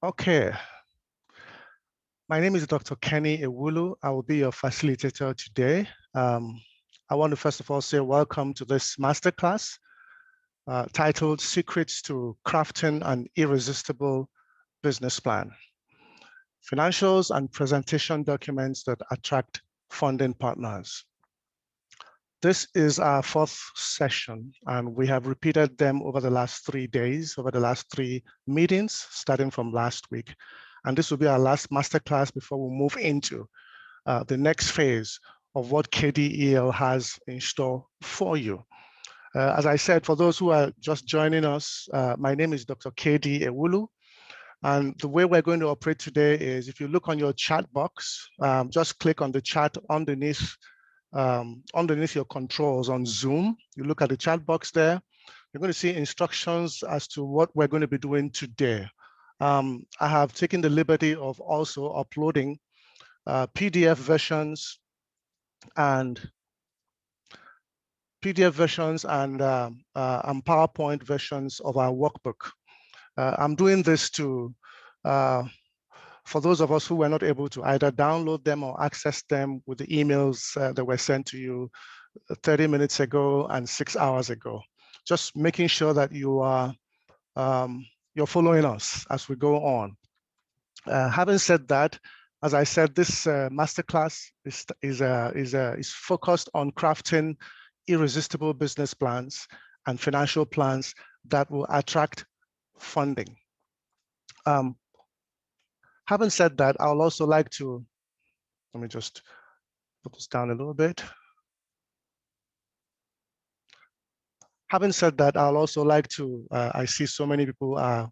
Okay. My name is Dr. Kenny Ewulu. I will be your facilitator today. I want to first of all say welcome to this masterclass titled Secrets to Crafting an Irresistible Business Plan, Financials and Presentation Documents that Attract Funding Partners. This is our fourth session, and we have repeated them over the last 3 days, over the last 3 meetings, starting from last week. And this will be our last masterclass before we move into the next phase of what KDEL has in store for you. As I said, for those who are just joining us, my name is Dr. KD Ewulu. And the way we're going to operate today is if you look on your chat box, just click on the chat underneath your controls on Zoom. You look at the chat box there, you're going to see instructions as to what we're going to be doing today. I have taken the liberty of also uploading PDF versions and PowerPoint versions of our workbook. I'm doing this to for those of us who were not able to either download them or access them with the emails that were sent to you 30 minutes ago and 6 hours ago. Just making sure that you are you're following us as we go on. Having said that, as I said, this masterclass is focused on crafting irresistible business plans and financial plans that will attract funding. Having said that, I'll also like to, let me just put this down a little bit. Having said that, I'll also like to, I see so many people are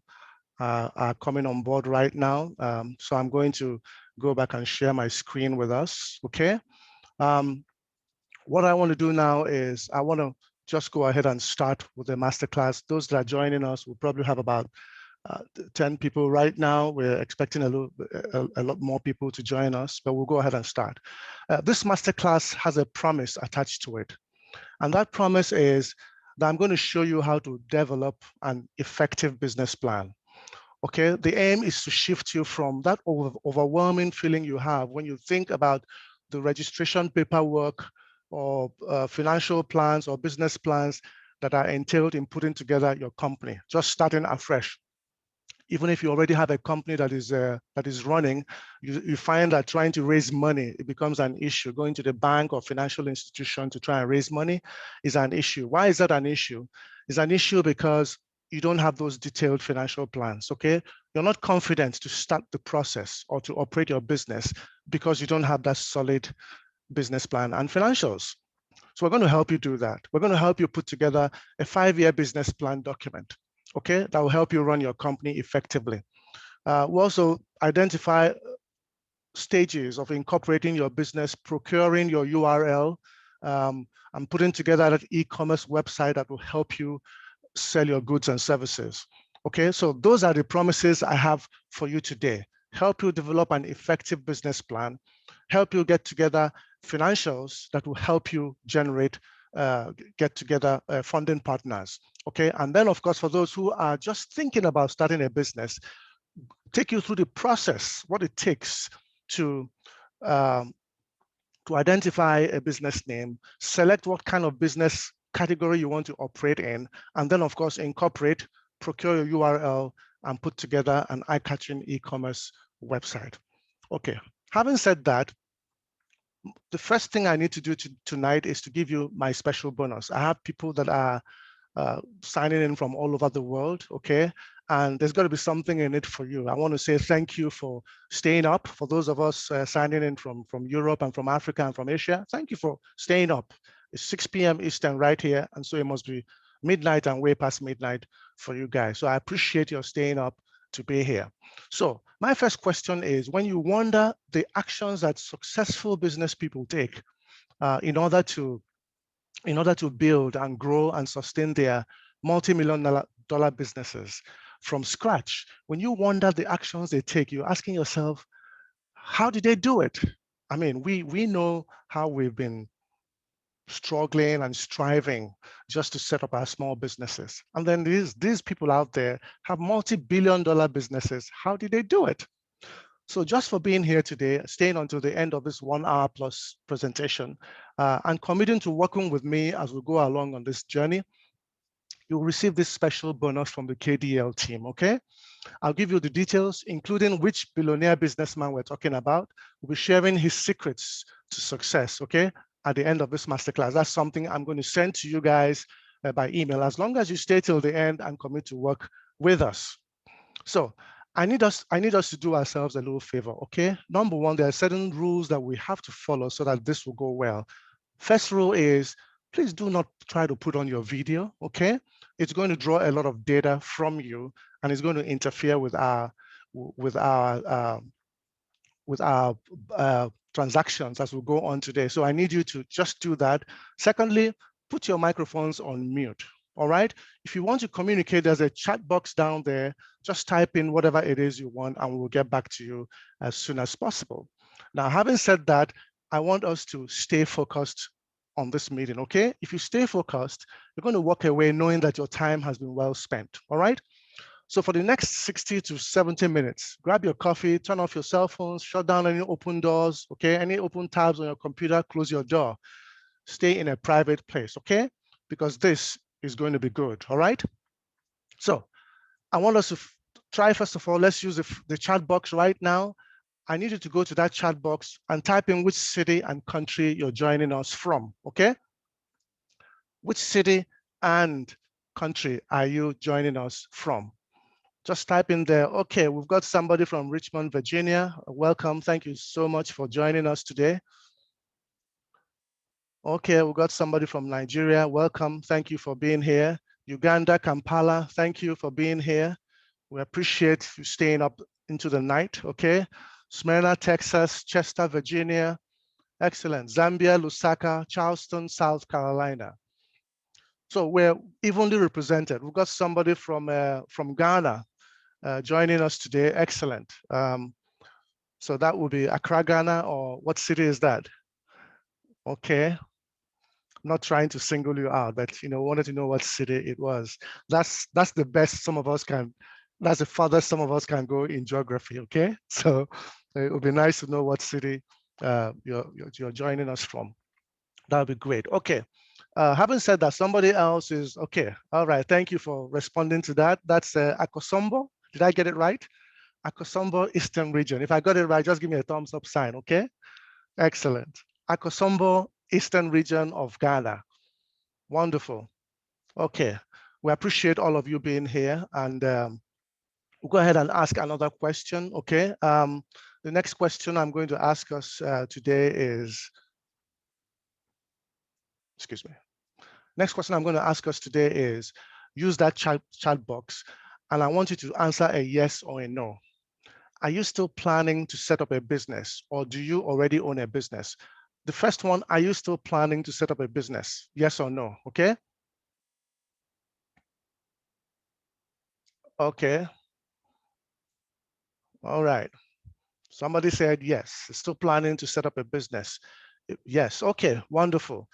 coming on board right now. So I'm going to go back and share my screen with us, okay? What I want to do now is I want to just go ahead and start with the masterclass. Those that are joining us will probably have about 10 people right now. We're expecting a lot more people to join us, but we'll go ahead and start. This masterclass has a promise attached to it. And that promise is that I'm going to show you how to develop an effective business plan. Okay, the aim is to shift you from that overwhelming feeling you have when you think about the registration paperwork or financial plans or business plans that are entailed in putting together your company, just starting afresh. Even if you already have a company that is running, you find that trying to raise money, it becomes an issue. Going to the bank or financial institution to try and raise money is an issue. Why is that an issue? It's an issue because you don't have those detailed financial plans, okay? You're not confident to start the process or to operate your business because you don't have that solid business plan and financials. So we're going to help you do that. We're going to help you put together a 5-year business plan document, okay? That will help you run your company effectively. We'll also identify stages of incorporating your business, procuring your URL, and putting together an e-commerce website that will help you sell your goods and services. Okay, so those are the promises I have for you today. Help you develop an effective business plan, help you get together financials that will help you generate, get together funding partners. Okay, and then of course, for those who are just thinking about starting a business, take you through the process, what it takes to identify a business name, select what kind of business category you want to operate in, and then of course incorporate, procure your URL, and put together an eye-catching e-commerce website. Okay, having said that, the first thing I need to do tonight is to give you my special bonus. I have people that are signing in from all over the world, okay? And there's got to be something in it for you. I want to say thank you for staying up. For those of us signing in from Europe and from Africa and from Asia, thank you for staying up. It's 6 p.m. Eastern right here, and so it must be midnight and way past midnight for you guys. So I appreciate your staying up to be here. So my first question is, when you wonder the actions that successful business people take in order to build and grow and sustain their multi-million-dollar businesses from scratch, when you wonder the actions they take, you're asking yourself, how did they do it? I mean, we know how we've been struggling and striving just to set up our small businesses. And then these people out there have multi-billion-dollar businesses. How did they do it? So just for being here today, staying until the end of this 1 hour plus presentation, and committing to working with me as we go along on this journey, you'll receive this special bonus from the KDEL team, okay? I'll give you the details, including which billionaire businessman we're talking about. We'll be sharing his secrets to success, okay? At the end of this masterclass. That's something I'm going to send to you guys by email, as long as you stay till the end and commit to work with us. So I need us to do ourselves a little favor, okay? Number one, there are certain rules that we have to follow so that this will go well. First rule is, please do not try to put on your video, okay? It's going to draw a lot of data from you, and it's going to interfere with our transactions as we go on today. So I need you to just do that. Secondly, put your microphones on mute. All right. If you want to communicate, there's a chat box down there. Just type in whatever it is you want, and we'll get back to you as soon as possible. Now, having said that, I want us to stay focused on this meeting, okay? If you stay focused, you're going to walk away knowing that your time has been well spent, all right? So for the next 60 to 70 minutes, grab your coffee, turn off your cell phones, shut down any open doors, okay? Any open tabs on your computer, close your door. Stay in a private place, okay? Because this is going to be good, all right? So I want us to try, first of all, let's use the chat box right now. I need you to go to that chat box and type in which city and country you're joining us from, okay? Which city and country are you joining us from? Just type in there. Okay, we've got somebody from Richmond, Virginia. Welcome. Thank you so much for joining us today. Okay, we've got somebody from Nigeria. Welcome. Thank you for being here. Uganda, Kampala. Thank you for being here. We appreciate you staying up into the night. Okay. Smyrna, Texas, Chester, Virginia. Excellent. Zambia, Lusaka, Charleston, South Carolina. So we're evenly represented. We've got somebody from Ghana joining us today. Excellent. So that would be Accra, Ghana, or what city is that? Okay. I'm not trying to single you out, but wanted to know what city it was. That's the best some of us can. That's the farthest some of us can go in geography. Okay, so it would be nice to know what city you're joining us from. That would be great. Okay. Having said that, somebody else is okay. All right. Thank you for responding to that. That's Akosombo. Did I get it right? Akosombo Eastern Region. If I got it right, just give me a thumbs up sign. Okay. Excellent. Akosombo Eastern Region of Ghana. Wonderful. Okay. We appreciate all of you being here, and we'll go ahead and ask another question. Okay. The next question I'm going to ask us today is, excuse me. Next question I'm going to ask us today is, use that chat box, and I want you to answer a yes or a no. Are you still planning to set up a business, or do you already own a business? The first one, are you still planning to set up a business? Yes or no, okay? Okay. All right. Somebody said yes, still planning to set up a business. Yes, okay, wonderful.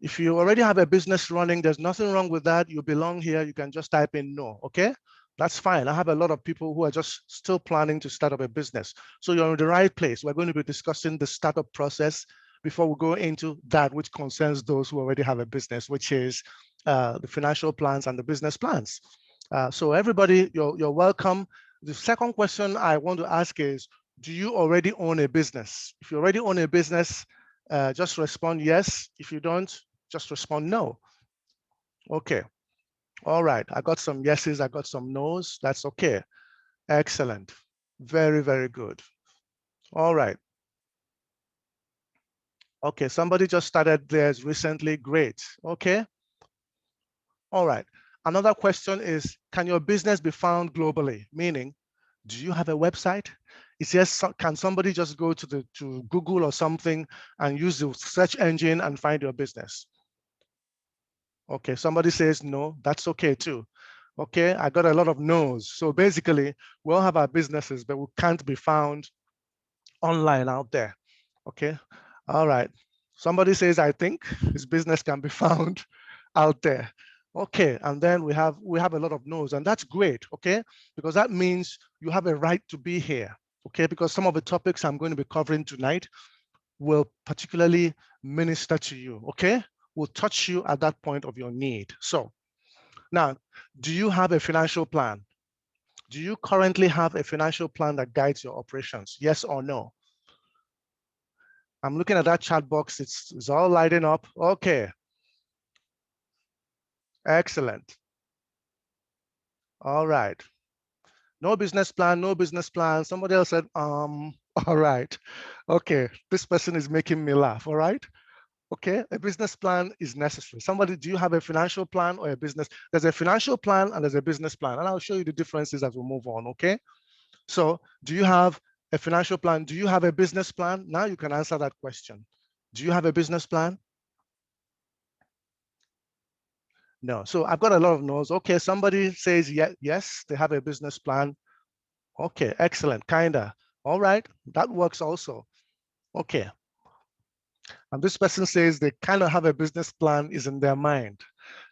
If you already have a business running, there's nothing wrong with that. You belong here, you can just type in no, okay? That's fine. I have a lot of people who are just still planning to start up a business. So you're in the right place. We're going to be discussing the startup process before we go into that which concerns those who already have a business, which is the financial plans and the business plans. So everybody, you're welcome. The second question I want to ask is, do you already own a business? If you already own a business, just respond yes. If you don't, just respond no. Okay. All right. I got some yeses. I got some nos. That's okay. Excellent. Very, very good. All right. Okay. Somebody just started theirs recently. Great. Okay. All right. Another question is, can your business be found globally? Meaning, do you have a website? It's just, can somebody just go to Google or something and use the search engine and find your business? Okay, somebody says no, that's okay too. Okay, I got a lot of no's. So basically, we all have our businesses, but we can't be found online out there. Okay, all right. Somebody says, I think his business can be found out there. Okay, and then we have a lot of no's, and that's great, okay? Because that means you have a right to be here, okay? Because some of the topics I'm going to be covering tonight will particularly minister to you, okay? Will touch you at that point of your need. So now, do you have a financial plan? Do you currently have a financial plan that guides your operations? Yes or no? I'm looking at that chat box. It's all lighting up. Okay. Excellent. All right. No business plan, no business plan. Somebody else said, all right. Okay. This person is making me laugh. All right. Okay. A business plan is necessary. Somebody, do you have a financial plan or a business? There's a financial plan and there's a business plan. And I'll show you the differences as we move on. Okay. So do you have a financial plan? Do you have a business plan? Now you can answer that question. Do you have a business plan? No. So I've got a lot of no's. Okay, somebody says yes, they have a business plan. Okay, excellent, kinda. All right, that works also. Okay. And this person says they kind of have a business plan is in their mind.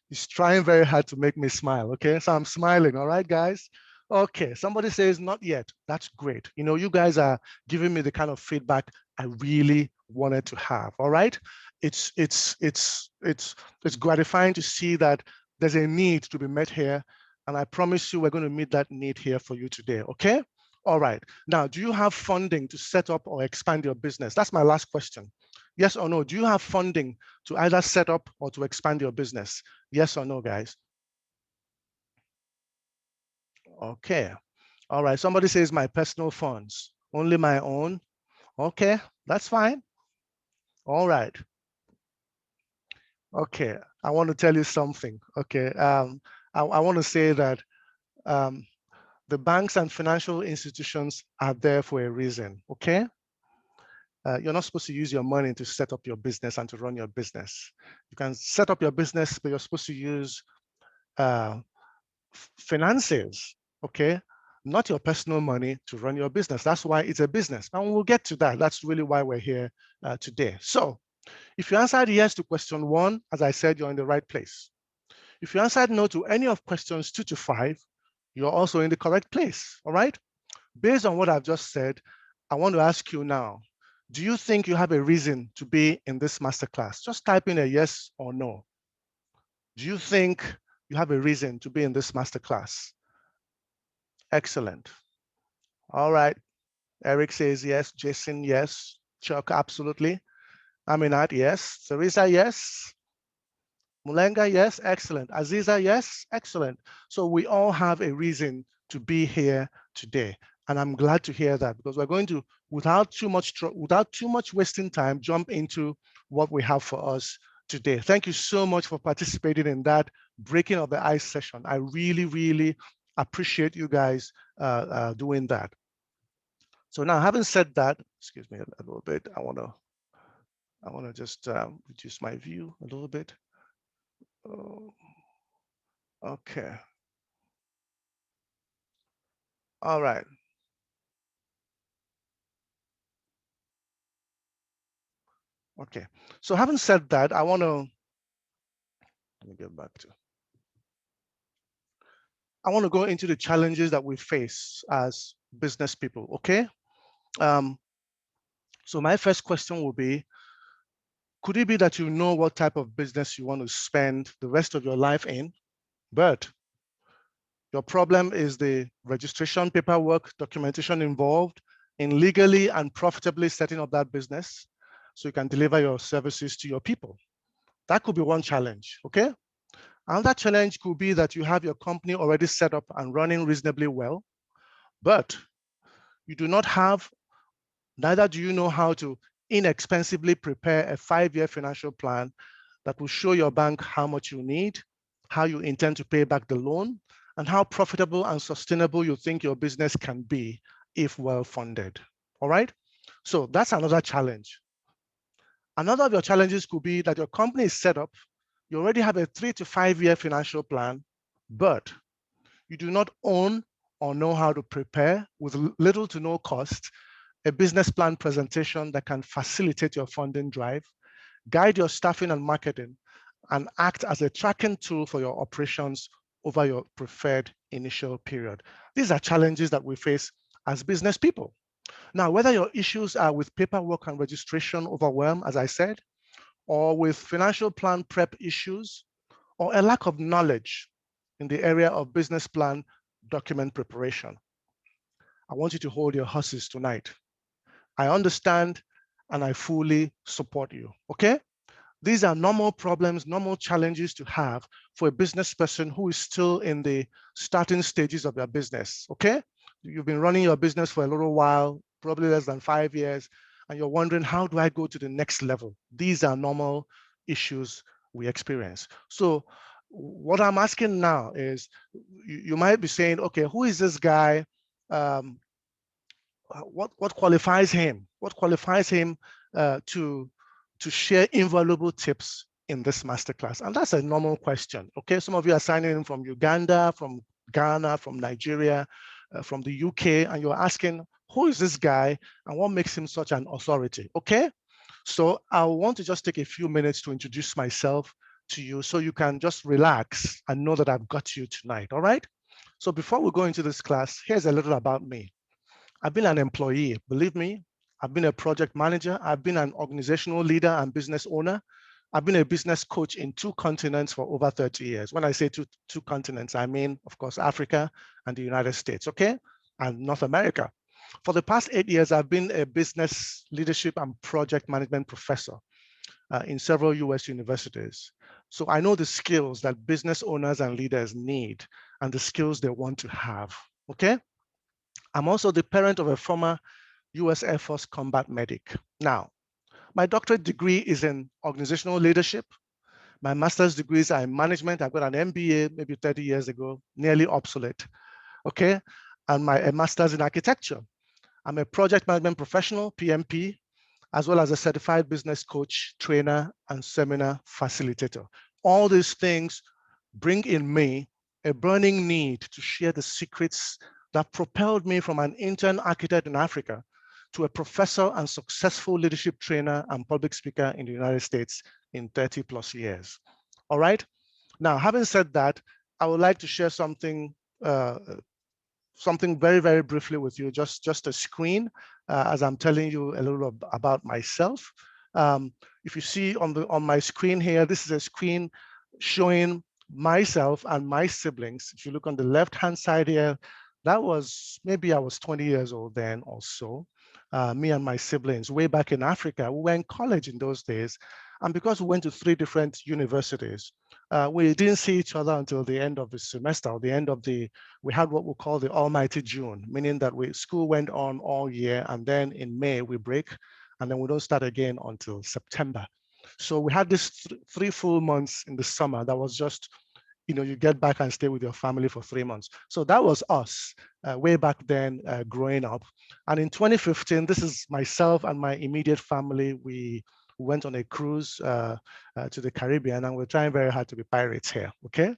He's trying very hard to make me smile, okay? So I'm smiling, all right, guys? Okay, somebody says not yet. That's great. You know, you guys are giving me the kind of feedback I really wanted to have, all right? It's gratifying to see that there's a need to be met here, and I promise you we're going to meet that need here for you today, okay? All right, now, do you have funding to set up or expand your business? That's my last question. Yes or no? Do you have funding to either set up or to expand your business? Yes or no, guys? Okay. All right. Somebody says my personal funds, only my own. Okay, that's fine. All right. Okay. I want to tell you something. Okay. I want to say that the banks and financial institutions are there for a reason. Okay. You're not supposed to use your money to set up your business and to run your business. You can set up your business, but you're supposed to use finances, okay? Not your personal money to run your business. That's why it's a business. And we'll get to that. That's really why we're here today. So if you answered yes to question 1, as I said, you're in the right place. If you answered no to any of questions 2 to 5, you're also in the correct place, all right? Based on what I've just said, I want to ask you now, do you think you have a reason to be in this masterclass? Just type in a yes or no. Do you think you have a reason to be in this masterclass? Excellent. All right. Eric says yes. Jason, yes. Chuck, absolutely. Aminat, yes. Teresa, yes. Mulenga, yes. Excellent. Aziza, yes. Excellent. So we all have a reason to be here today. And I'm glad to hear that because we're going to, without too much wasting time, jump into what we have for us today. Thank you so much for participating in that breaking of the ice session. I really, really appreciate you guys doing that. So now, having said that, excuse me a little bit, I want to just reduce my view a little bit. Oh, okay. All right. Okay. So having said that, I want to let me get back to. I want to go into the challenges that we face as business people. Okay. So my first question will be, could it be that you know what type of business you want to spend the rest of your life in, but your problem is the registration paperwork, documentation involved in legally and profitably setting up that business so you can deliver your services to your people? That could be one challenge, okay? Another challenge could be that you have your company already set up and running reasonably well, but you do not have, neither do you know how to inexpensively prepare a 5-year financial plan that will show your bank how much you need, how you intend to pay back the loan, and how profitable and sustainable you think your business can be if well funded. All right? So that's another challenge. Another of your challenges could be that your company is set up, you already have a 3 to 5 year financial plan, but you do not own or know how to prepare with little to no cost a business plan presentation that can facilitate your funding drive, guide your staffing and marketing, and act as a tracking tool for your operations over your preferred initial period. These are challenges that we face as business people. Now, whether your issues are with paperwork and registration overwhelm, as I said, or with financial plan prep issues, or a lack of knowledge in the area of business plan document preparation, I want you to hold your horses tonight. I understand and I fully support you, okay? These are normal problems, normal challenges to have for a business person who is still in the starting stages of their business, okay? You've been running your business for a little while, probably less than 5 years, and you're wondering, how do I go to the next level? These are normal issues we experience. So what I'm asking now is, you might be saying, okay, who is this guy? What qualifies him? What qualifies him to share invaluable tips in this masterclass? And that's a normal question. Okay, some of you are signing in from Uganda, from Ghana, from Nigeria, from the UK, and you're asking, who is this guy and what makes him such an authority? Okay, so I want to just take a few minutes to introduce myself to you so you can just relax and know that I've got you tonight. All right. So before we go into this class, here's a little about me. I've been an employee, believe me. I've been a project manager. I've been an organizational leader and business owner. I've been a business coach in 2 continents for over 30 years. When I say two continents, I mean, of course, Africa and the United States, okay? And North America. For the past 8 years, I've been a business leadership and project management professor in several US universities. So I know the skills that business owners and leaders need and the skills they want to have, okay? I'm also the parent of a former US Air Force combat medic. Now, my doctorate degree is in organizational leadership. My master's degrees are in management. I got an MBA maybe 30 years ago, nearly obsolete, okay? And a master's in architecture. I'm a project management professional, PMP, as well as a certified business coach, trainer, and seminar facilitator. All these things bring in me a burning need to share the secrets that propelled me from an intern architect in Africa to a professor and successful leadership trainer and public speaker in the United States in 30 plus years. All right. Now, having said that, I would like to share something very, very briefly with you, just a screen, as I'm telling you a little about myself. If you see on my screen here, this is a screen showing myself and my siblings. If you look on the left-hand side here, that was, maybe I was 20 years old then or so. Me and my siblings way back in Africa, we were in college in those days. And because we went to 3 different universities, we didn't see each other until the end of the semester, or the end of we had what we call the almighty June, meaning that school went on all year, and then in May we break, and then we don't start again until September. So we had this 3 full months in the summer that was just, you get back and stay with your family for 3 months. So that was us way back then growing up. And in 2015, this is myself and my immediate family. We went on a cruise to the Caribbean, and we're trying very hard to be pirates here, okay?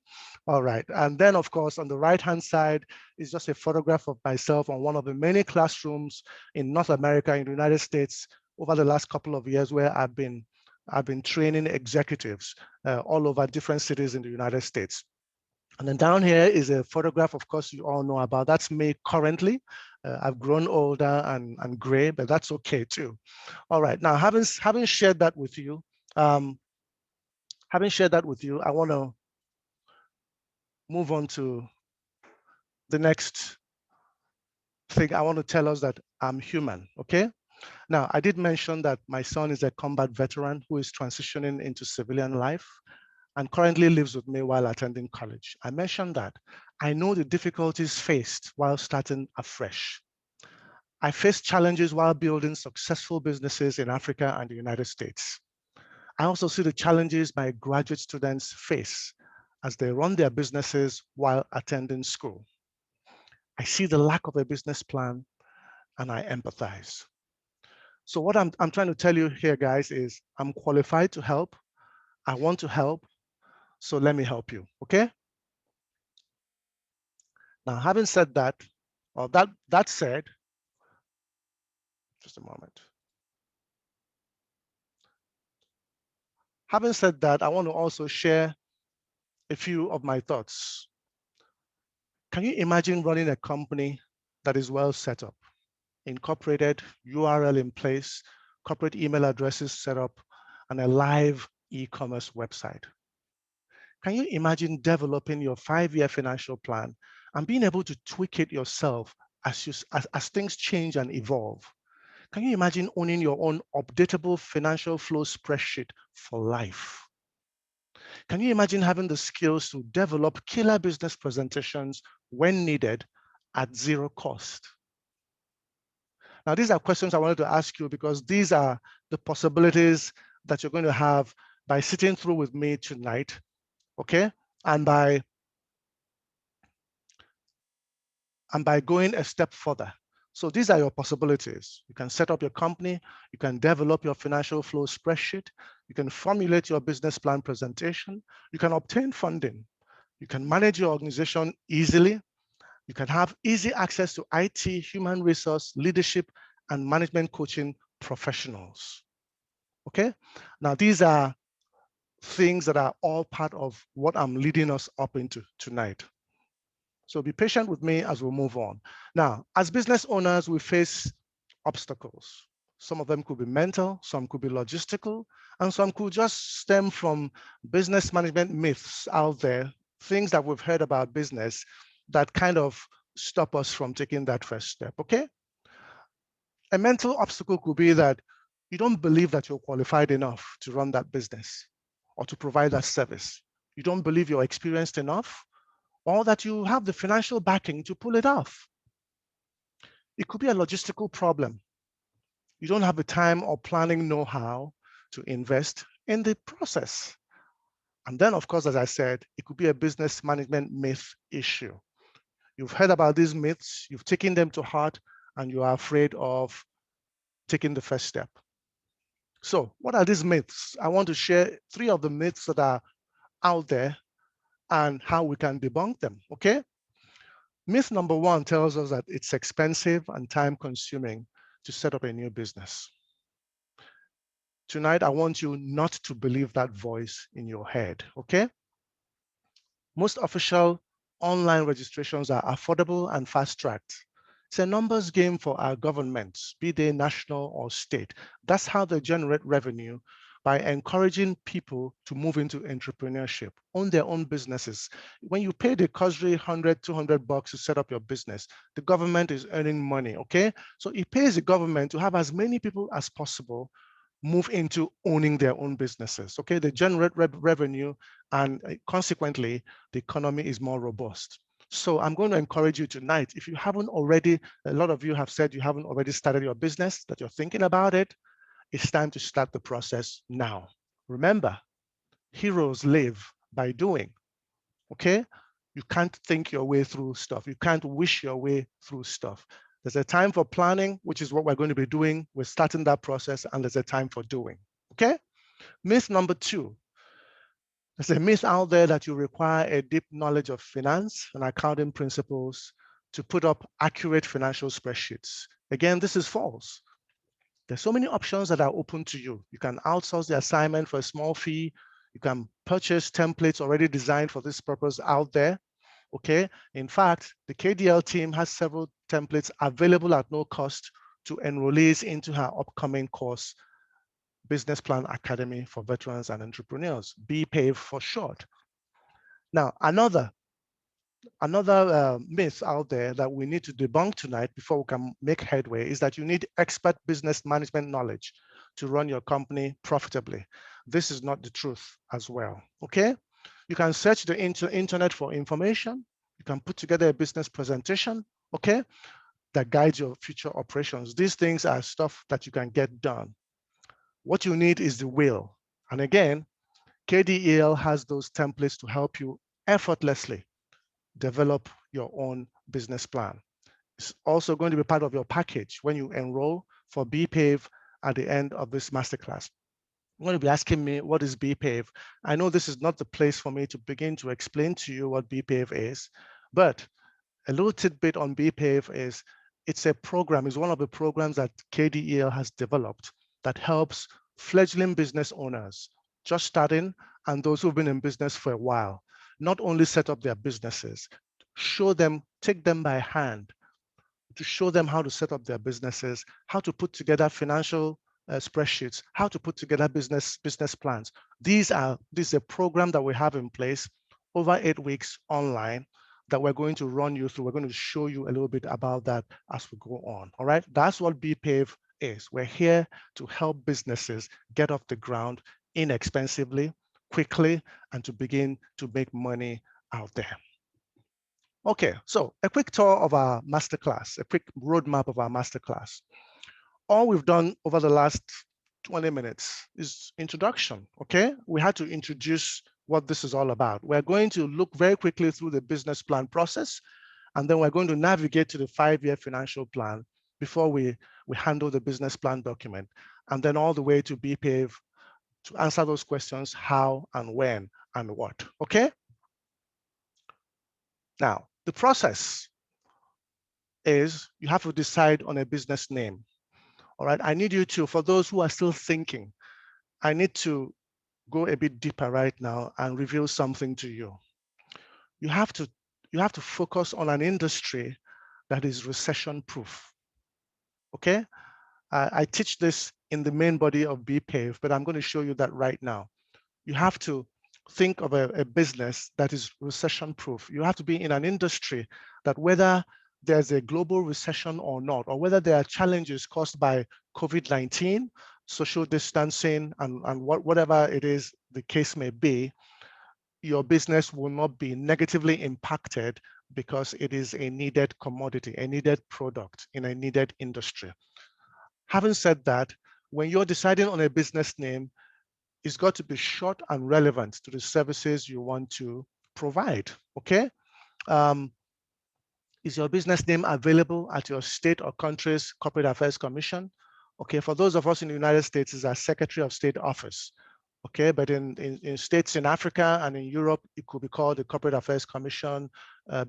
All right, and then of course, on the right-hand side is just a photograph of myself on one of the many classrooms in North America, in the United States, over the last couple of years, where I've been training executives all over different cities in the United States. And then down here is a photograph, of course, you all know about. That's me currently. I've grown older and gray, but that's okay too. All right, now having shared that with you, I want to move on to the next thing. I want to tell us that I'm human, okay? Now, I did mention that my son is a combat veteran who is transitioning into civilian life and currently lives with me while attending college. I mentioned that I know the difficulties faced while starting afresh. I faced challenges while building successful businesses in Africa and the United States. I also see the challenges my graduate students face as they run their businesses while attending school. I see the lack of a business plan and I empathize. So what I'm trying to tell you here, guys, is I'm qualified to help. I want to help. So let me help you, okay? Now, having said that, or that said, just a moment. Having said that, I want to also share a few of my thoughts. Can you imagine running a company that is well set up, incorporated, URL in place, corporate email addresses set up, and a live e-commerce website? Can you imagine developing your 5-year financial plan and being able to tweak it yourself as things change and evolve? Can you imagine owning your own updatable financial flow spreadsheet for life? Can you imagine having the skills to develop killer business presentations when needed at zero cost? Now, these are questions I wanted to ask you because these are the possibilities that you're going to have by sitting through with me tonight, okay? And by going a step further. So these are your possibilities. You can set up your company, you can develop your financial flow spreadsheet, you can formulate your business plan presentation, you can obtain funding, you can manage your organization easily, you can have easy access to IT, human resource, leadership, and management coaching professionals. Okay? Now, these are things that are all part of what I'm leading us up into tonight. So be patient with me as we move on. Now, as business owners, we face obstacles. Some of them could be mental, some could be logistical, and some could just stem from business management myths out there, things that we've heard about business that kind of stop us from taking that first step, okay? A mental obstacle could be that you don't believe that you're qualified enough to run that business or to provide that service. You don't believe you're experienced enough, or that you have the financial backing to pull it off. It could be a logistical problem. You don't have the time or planning know-how to invest in the process. And then, of course, as I said, it could be a business management myth issue. You've heard about these myths, you've taken them to heart, and you are afraid of taking the first step. So what are these myths? I want to share 3 of the myths that are out there and how we can debunk them, okay? Myth number 1 tells us that it's expensive and time-consuming to set up a new business. Tonight, I want you not to believe that voice in your head, okay? Most official online registrations are affordable and fast-tracked. It's a numbers game for our governments, be they national or state. That's how they generate revenue, by encouraging people to move into entrepreneurship, own their own businesses. When you pay the cursory $100, $200 to set up your business, the government is earning money, okay? So it pays the government to have as many people as possible move into owning their own businesses, okay? They generate revenue, and consequently, the economy is more robust. So I'm going to encourage you tonight, if you haven't already, a lot of you have said you haven't already started your business, that you're thinking about it, it's time to start the process now. Remember, heroes live by doing, okay? You can't think your way through stuff. You can't wish your way through stuff. There's a time for planning, which is what we're going to be doing. We're starting that process, and there's a time for doing, okay? Myth number 2. There's a myth out there that you require a deep knowledge of finance and accounting principles to put up accurate financial spreadsheets. Again, this is false. There's so many options that are open to you. You can outsource the assignment for a small fee. You can purchase templates already designed for this purpose out there, okay? In fact, the KDEL team has several templates available at no cost to enrollees into her upcoming course, Business Plan Academy for Veterans and Entrepreneurs, BPAVE for short. Now, another myth out there that we need to debunk tonight before we can make headway is that you need expert business management knowledge to run your company profitably. This is not the truth as well, okay? You can search the internet for information. You can put together a business presentation, okay, that guides your future operations. These things are stuff that you can get done. What you need is the will. And again, KDEL has those templates to help you effortlessly develop your own business plan. It's also going to be part of your package when you enroll for BPAVE at the end of this masterclass. You're going to be asking me, what is BPAVE? I know this is not the place for me to begin to explain to you what BPAVE is, but a little tidbit on BPAVE is it's a program, it's one of the programs that KDEL has developed that helps fledgling business owners just starting, and those who've been in business for a while. Not only set up their businesses, show them, take them by hand to show them how to set up their businesses, how to put together financial spreadsheets, how to put together business plans. This is a program that we have in place over 8 weeks online that we're going to run you through. We're going to show you a little bit about that as we go on. All right, that's what BPAVE is. We're here to help businesses get off the ground inexpensively, quickly, and to begin to make money out there. Okay, so a quick tour of our masterclass, a quick roadmap of our masterclass. All we've done over the last 20 minutes is introduction, okay? We had to introduce what this is all about. We're going to look very quickly through the business plan process, and then we're going to navigate to the 5-year financial plan before we handle the business plan document, and then all the way to BPAVE to answer those questions, how and when and what, okay? Now, the process is you have to decide on a business name. All right, I need you to, for those who are still thinking, I need to go a bit deeper right now and reveal something to you. You have to focus on an industry that is recession proof. Okay, I teach this in the main body of BPAVE, but I'm going to show you that right now. You have to think of a business that is recession proof. You have to be in an industry that whether there's a global recession or not, or whether there are challenges caused by COVID-19, social distancing, and whatever it is the case may be, your business will not be negatively impacted because it is a needed commodity, a needed product in a needed industry. Having said that, when you're deciding on a business name, it's got to be short and relevant to the services you want to provide, okay? Is your business name available at your state or country's Corporate Affairs Commission? Okay, for those of us in the United States, it's our Secretary of State office. Okay, but in states in Africa and in Europe, it could be called the Corporate Affairs Commission,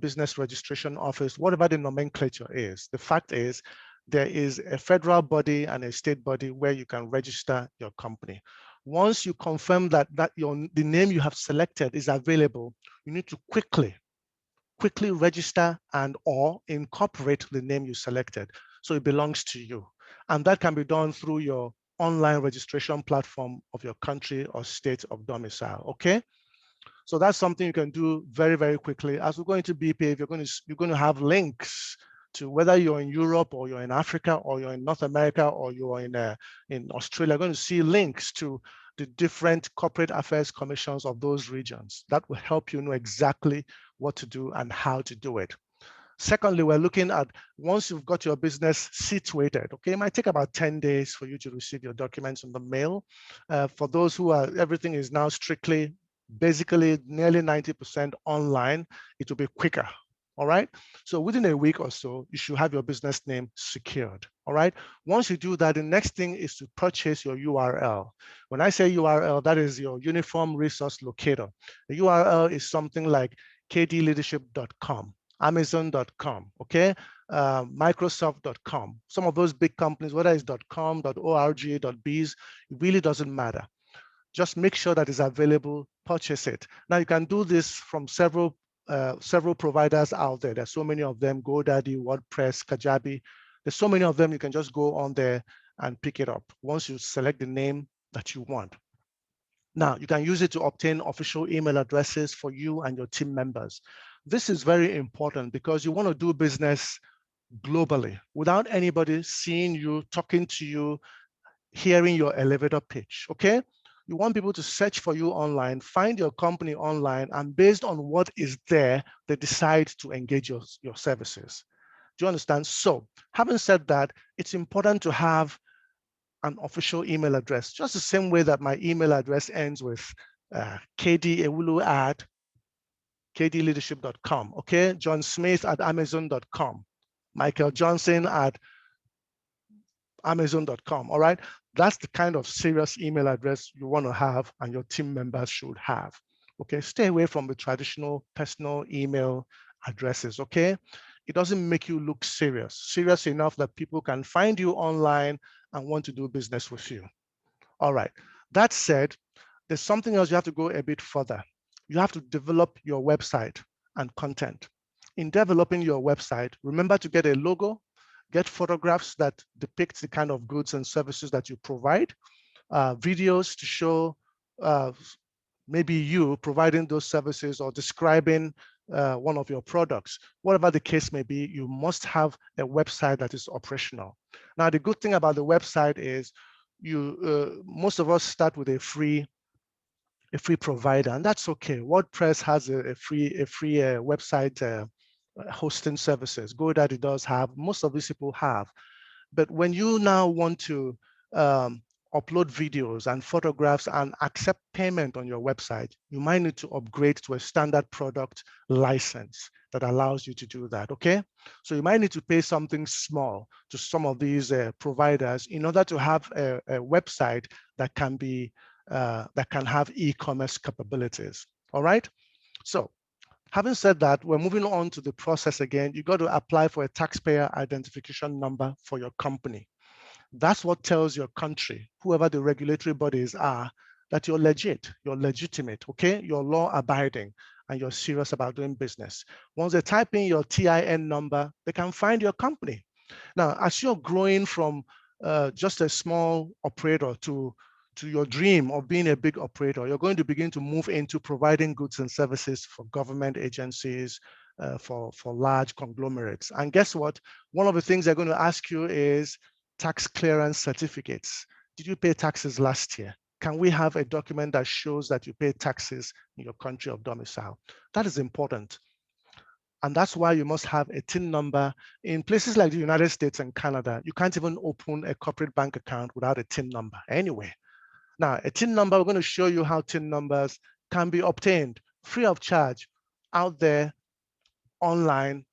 Business Registration Office, whatever the nomenclature is. The fact is, there is a federal body and a state body where you can register your company. Once you confirm that the name you have selected is available, you need to quickly register and or incorporate the name you selected so it belongs to you. And that can be done through your online registration platform of your country or state of domicile, okay? So that's something you can do very, very quickly. As we go into BPAVE, you're going to have links to whether you're in Europe or you're in Africa or you're in North America or you're in Australia. You're going to see links to the different corporate affairs commissions of those regions. That will help you know exactly what to do and how to do it. Secondly, we're looking at once you've got your business situated, okay, it might take about 10 days for you to receive your documents in the mail. For those who are, everything is now strictly, basically nearly 90% online, it will be quicker. All right. So within a week or so, you should have your business name secured. All right. Once you do that, the next thing is to purchase your URL. When I say URL, that is your Uniform Resource Locator. The URL is something like kdleadership.com, Amazon.com, okay, Microsoft.com. Some of those big companies, whether it's .com, .org, .biz, it really doesn't matter. Just make sure that it's available, purchase it. Now you can do this from several providers out there. There's so many of them: GoDaddy, WordPress, Kajabi. There's so many of them. You can just go on there and pick it up once you select the name that you want. Now, you can use it to obtain official email addresses for you and your team members. This is very important because you want to do business globally without anybody seeing you, talking to you, hearing your elevator pitch, okay? You want people to search for you online, find your company online, and based on what is there, they decide to engage your services. Do you understand? So having said that, it's important to have an official email address, just the same way that my email address ends with kdewulu@kdleadership.com, okay? John Smith at amazon.com, Michael Johnson at amazon.com, all right? That's the kind of serious email address you want to have and your team members should have, okay? Stay away from the traditional personal email addresses, okay? It doesn't make you look serious enough that people can find you online and want to do business with you. All right, that said, there's something else you have to go a bit further. You have to develop your website and content. In developing your website, remember to get a logo, get photographs that depict the kind of goods and services that you provide, videos to show maybe you providing those services or describing one of your products. Whatever the case may be, you must have a website that is operational. Now, the good thing about the website is most of us start with a free provider, and that's okay. WordPress has a free website hosting services. GoDaddy does have. Most of these people have. But when you now want to upload videos and photographs and accept payment on your website, you might need to upgrade to a standard product license that allows you to do that, okay? So you might need to pay something small to some of these providers in order to have a website that can be that can have e-commerce capabilities, all right? So having said that, we're moving on to the process again. You got to apply for a taxpayer identification number for your company. That's what tells your country, whoever the regulatory bodies are, that you're legit, you're legitimate, okay? You're law abiding and you're serious about doing business. Once they type in your TIN number, they can find your company. Now, as you're growing from just a small operator to your dream of being a big operator, you're going to begin to move into providing goods and services for government agencies, for large conglomerates. And guess what? One of the things they're going to ask you is tax clearance certificates. Did you pay taxes last year? Can we have a document that shows that you pay taxes in your country of domicile? That is important. And that's why you must have a TIN number. In places like the United States and Canada, you can't even open a corporate bank account without a TIN number anyway. Now, a TIN number, we're going to show you how TIN numbers can be obtained free of charge out there online,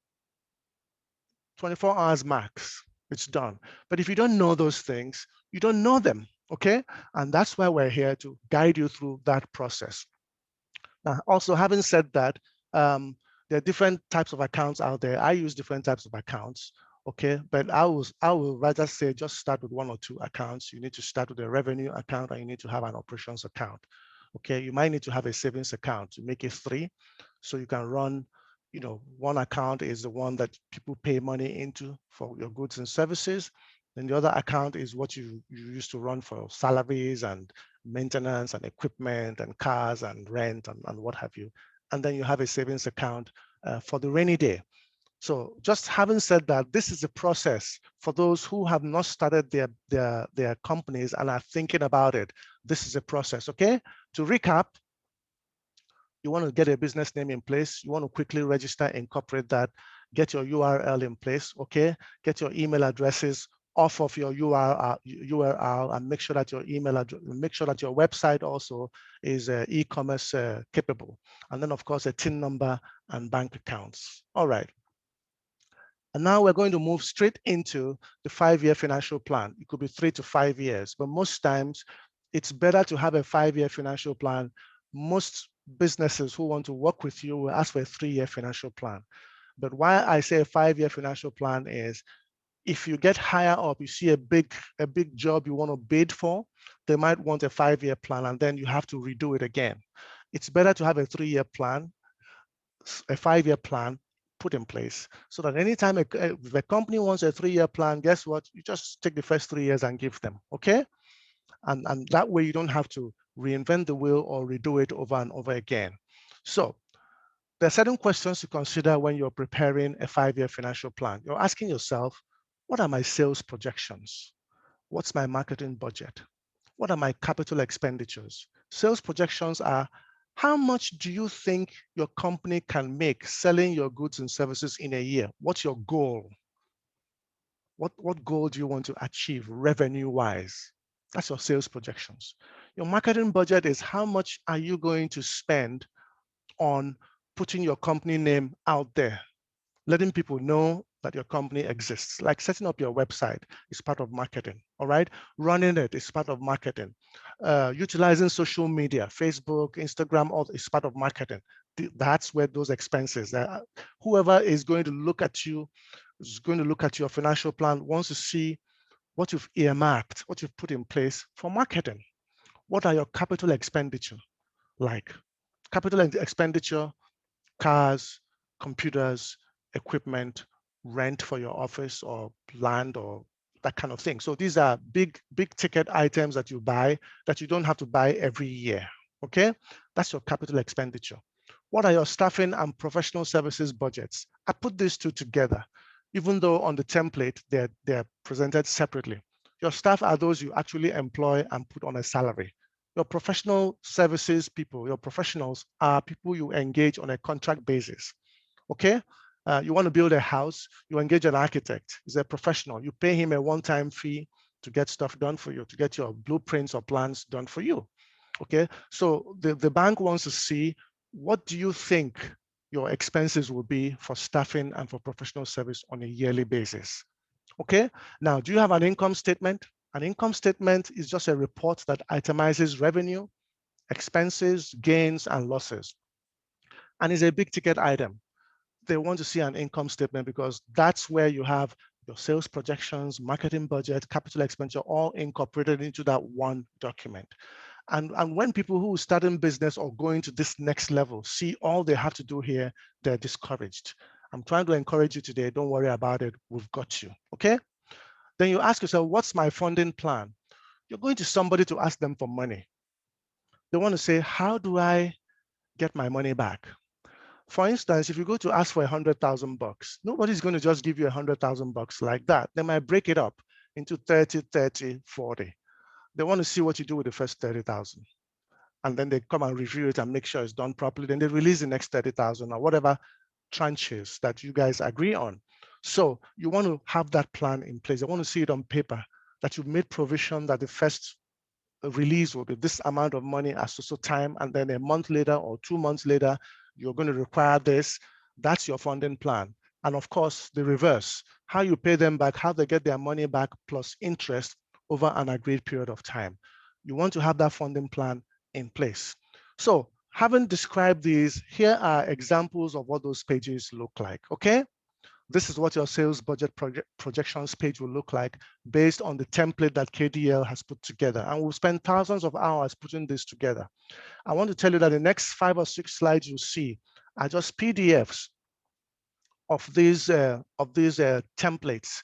24 hours max, it's done. But if you don't know those things, you don't know them, okay? And that's why we're here to guide you through that process. Now, also having said that, there are different types of accounts out there. I use different types of accounts, okay? But I will rather say just start with 1 or 2 accounts. You need to start with a revenue account and you need to have an operations account, okay? You might need to have a savings account to make it 3, so you can run, you know, one account is the one that people pay money into for your goods and services. Then the other account is what you use to run for salaries and maintenance and equipment and cars and rent and what have you. And then you have a savings account for the rainy day. So just having said that, this is a process for those who have not started their companies and are thinking about it. This is a process, okay? To recap, you want to get a business name in place. You want to quickly register, incorporate that, get your URL in place, okay? Get your email addresses off of your URL and make sure that your email address, make sure that your website also is e-commerce capable. And then of course, a TIN number and bank accounts. All right. And now we're going to move straight into the 5-year financial plan. It could be 3 to 5 years, but most times it's better to have a 5-year financial plan. Most businesses who want to work with you will ask for a 3-year financial plan. But why I say a 5-year financial plan is if you get higher up, you see a big job you want to bid for, they might want a 5-year plan and then you have to redo it again. It's better to have a 3-year plan, a 5-year plan put in place so that anytime if the company wants a 3-year plan, guess what? You just take the first 3 years and give them, okay? And that way you don't have to reinvent the wheel or redo it over and over again. So there are certain questions to consider when you're preparing a 5-year financial plan. You're asking yourself, what are my sales projections? What's my marketing budget? What are my capital expenditures? Sales projections are how much do you think your company can make selling your goods and services in a year? What's your goal? What goal do you want to achieve revenue-wise? That's your sales projections. Your marketing budget is how much are you going to spend on putting your company name out there, letting people know that your company exists, like setting up your website is part of marketing, all right? Running it is part of marketing. Utilizing social media, Facebook, Instagram, all is part of marketing. That's where those expenses, whoever is going to look at you, is going to look at your financial plan, wants to see what you've earmarked, what you've put in place for marketing. What are your capital expenditure like? Capital expenditure, cars, computers, equipment, rent for your office or land or that kind of thing. So these are big ticket items that you buy that you don't have to buy every year, okay? That's your capital expenditure. What are your staffing and professional services budgets? I put these two together, even though on the template, they're presented separately. Your staff are those you actually employ and put on a salary. Your professional services people, your professionals are people you engage on a contract basis, okay? You want to build a house, you engage an architect. He's a professional. You pay him a one-time fee to get stuff done for you, to get your blueprints or plans done for you, okay? So the bank wants to see, what do you think your expenses will be for staffing and for professional service on a yearly basis, okay? Now, do you have an income statement? An income statement is just a report that itemizes revenue, expenses, gains, and losses, and is a big ticket item. They want to see an income statement because that's where you have your sales projections, marketing budget, capital expenditure, all incorporated into that one document. And when people who are starting business or going to this next level see all they have to do here, they're discouraged. I'm trying to encourage you today. Don't worry about it. We've got you, okay? Then you ask yourself, what's my funding plan? You're going to somebody to ask them for money. They want to say, how do I get my money back? For instance, if you go to ask for $100,000, nobody's going to just give you $100,000 like that. They might break it up into 30, 30, 40. They want to see what you do with the first 30,000. And then they come and review it and make sure it's done properly. Then they release the next 30,000 or whatever tranches that you guys agree on. So you want to have that plan in place. I want to see it on paper that you've made provision that the first release will be this amount of money at so time, and then a month later or 2 months later, you're going to require this. That's your funding plan. And of course, the reverse, how you pay them back, how they get their money back plus interest over an agreed period of time. You want to have that funding plan in place. So having described these, here are examples of what those pages look like, okay? This is what your sales budget projections page will look like based on the template that KDEL has put together. And we'll spend thousands of hours putting this together. I want to tell you that the next 5 or 6 slides you see are just PDFs of these templates,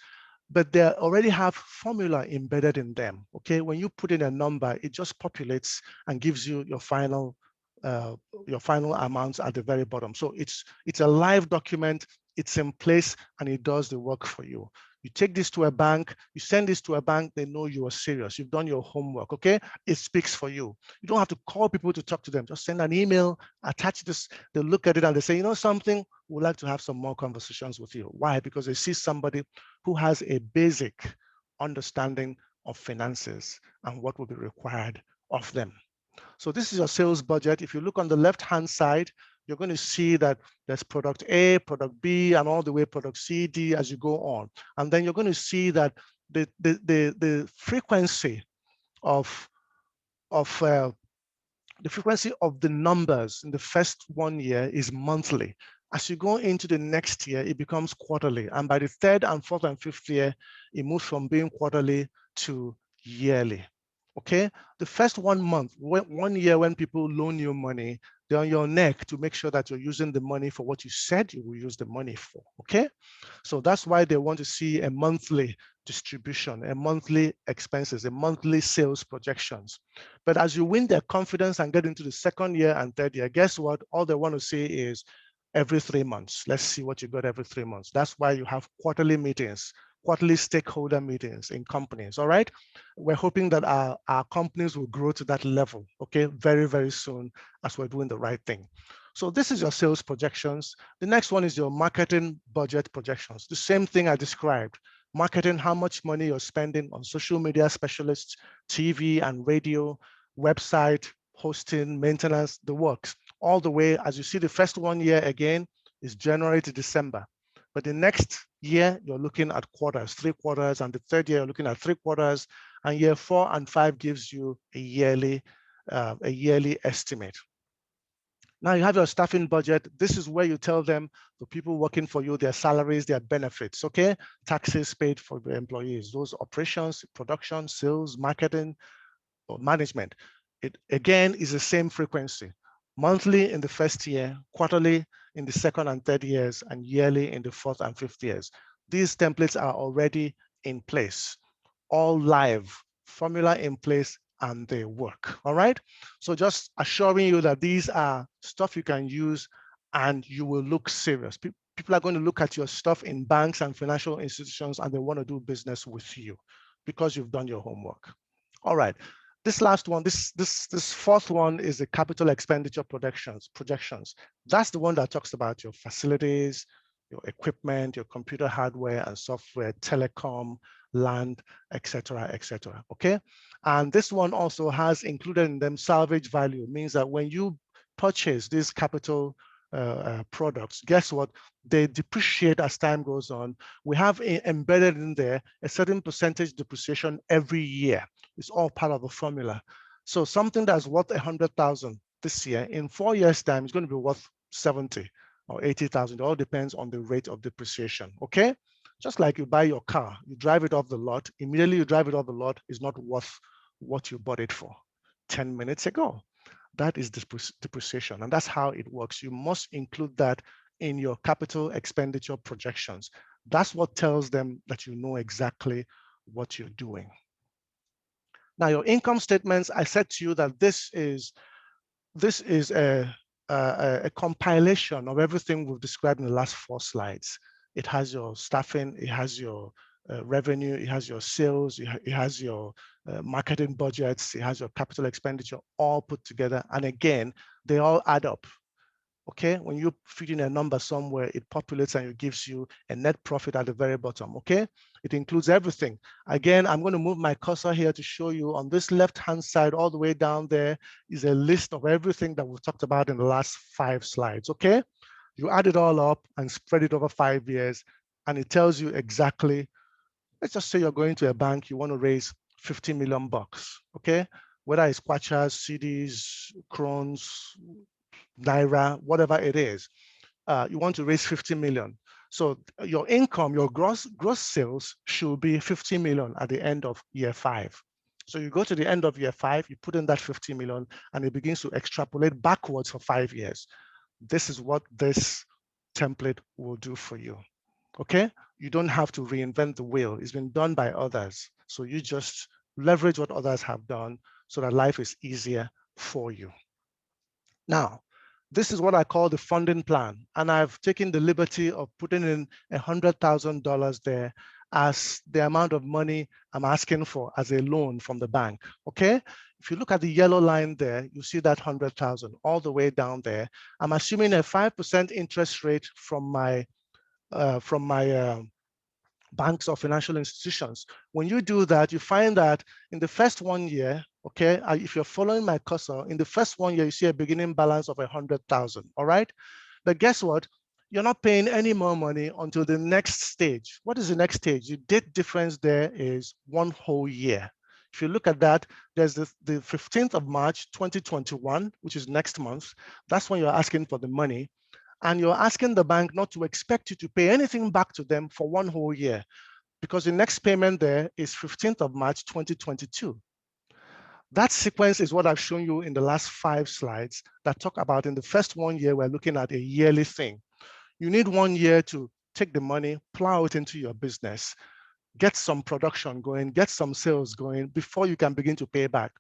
but they already have formula embedded in them, okay? When you put in a number, it just populates and gives you your final amounts at the very bottom. So it's a live document, it's in place, and it does the work for you. You take this to a bank, you send this to a bank, they know you are serious. You've done your homework, okay? It speaks for you. You don't have to call people to talk to them. Just send an email, attach this, they look at it and they say, you know something, we'd like to have some more conversations with you. Why? Because they see somebody who has a basic understanding of finances and what will be required of them. So this is your sales budget. If you look on the left-hand side, you're going to see that there's product A, product B, and all the way product C, D as you go on. And then you're going to see that the frequency of the numbers in the first 1 year is monthly. As you go into the next year, it becomes quarterly. And by the 3rd and 4th and 5th year, it moves from being quarterly to yearly. Okay, the first 1 month, 1 year, when people loan you money, they're on your neck to make sure that you're using the money for what you said you will use the money for. Okay, so that's why they want to see a monthly distribution, a monthly expenses, a monthly sales projections. But as you win their confidence and get into the 2nd year and 3rd year, guess what? All they want to see is every 3 months. Let's see what you got every 3 months. That's why you have quarterly meetings, quarterly stakeholder meetings in companies, all right? We're hoping that our companies will grow to that level, okay, very, very soon as we're doing the right thing. So this is your sales projections. The next one is your marketing budget projections. The same thing I described. Marketing, how much money you're spending on social media specialists, TV and radio, website, hosting, maintenance, the works. All the way, as you see, the first 1 year again is January to December. But the next year, you're looking at quarters, 3 quarters, and the 3rd year, you're looking at 3 quarters, and year 4 and 5 gives you a yearly estimate. Now you have your staffing budget. This is where you tell them, the people working for you, their salaries, their benefits, okay? Taxes paid for the employees, those operations, production, sales, marketing, or management. It again is the same frequency. Monthly in the first year, quarterly in the second and third years, and yearly in the fourth and fifth years. These templates are already in place, all live, formula in place, and they work. All right. So just assuring you that these are stuff you can use and you will look serious. People are going to look at your stuff in banks and financial institutions and they want to do business with you because you've done your homework. All right. This last one, this fourth one is the capital expenditure projections. That's the one that talks about your facilities, your equipment, your computer hardware and software, telecom, land, etc., etc. Okay, and this one also has included in them salvage value. Means that when you purchase these capital products, guess what? They depreciate as time goes on. We have embedded in there a certain percentage depreciation every year. It's all part of the formula. So something that's worth 100,000 this year, in 4 years' time, is going to be worth 70 or 80,000. It all depends on the rate of depreciation. Okay, just like you buy your car, you drive it off the lot. Immediately you drive it off the lot, is not worth what you bought it for 10 minutes ago. That is depreciation, and that's how it works. You must include that in your capital expenditure projections. That's what tells them that you know exactly what you're doing. Now, your income statements, I said to you that this is a compilation of everything we've described in the last 4 slides. It has your staffing, it has your revenue, it has your sales, it has your marketing budgets, it has your capital expenditure all put together. And again, they all add up. Okay, when you feed in a number somewhere, it populates and it gives you a net profit at the very bottom. Okay, it includes everything. Again, I'm going to move my cursor here to show you on this left-hand side, all the way down there is a list of everything that we've talked about in the last 5 slides. Okay, you add it all up and spread it over 5 years, and it tells you exactly. Let's just say you're going to a bank, you want to raise 50 million bucks. Okay, whether it's kwachas, CDs, crowns, naira, whatever it is, you want to raise 50 million. So your income, your gross sales should be 50 million at the end of year 5. So you go to the end of year 5, you put in that 50 million, and it begins to extrapolate backwards for 5 years. This is what this template will do for you. Okay, you don't have to reinvent the wheel. It's been done by others. So you just leverage what others have done so that life is easier for you. Now, this is what I call the funding plan. And I've taken the liberty of putting in $100,000 there as the amount of money I'm asking for as a loan from the bank. Okay, if you look at the yellow line there, you see that 100,000 all the way down there. I'm assuming a 5% interest rate from my banks or financial institutions. When you do that, you find that in the first 1 year, okay, if you're following my cursor, in the first 1 year, you see a beginning balance of 100,000, all right? But guess what? You're not paying any more money until the next stage. What is the next stage? The date difference there is 1 whole year. If you look at that, there's the 15th of March, 2021, which is next month. That's when you're asking for the money. And you're asking the bank not to expect you to pay anything back to them for 1 whole year, because the next payment there is 15th of March, 2022. That sequence is what I've shown you in the last 5 slides that talk about in the first 1 year, we're looking at a yearly thing. You need 1 year to take the money, plow it into your business, get some production going, get some sales going before you can begin to pay back.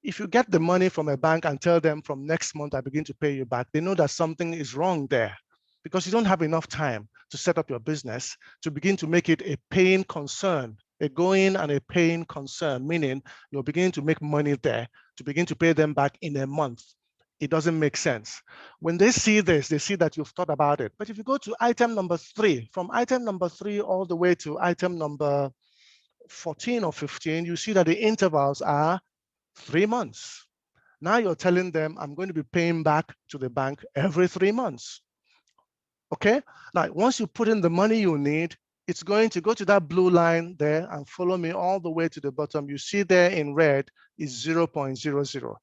If you get the money from a bank and tell them from next month I begin to pay you back, they know that something is wrong there, because you don't have enough time to set up your business to begin to make it a paying concern, a going and a paying concern, meaning you're beginning to make money there to begin to pay them back in a month. It doesn't make sense. When they see this, they see that you've thought about it. But if you go to item number 3, from item number 3 all the way to item number 14 or 15, you see that the intervals are 3 months. Now you're telling them, I'm going to be paying back to the bank every 3 months. Okay, now once you put in the money you need, it's going to go to that blue line there and follow me all the way to the bottom. You see there in red is 0.00.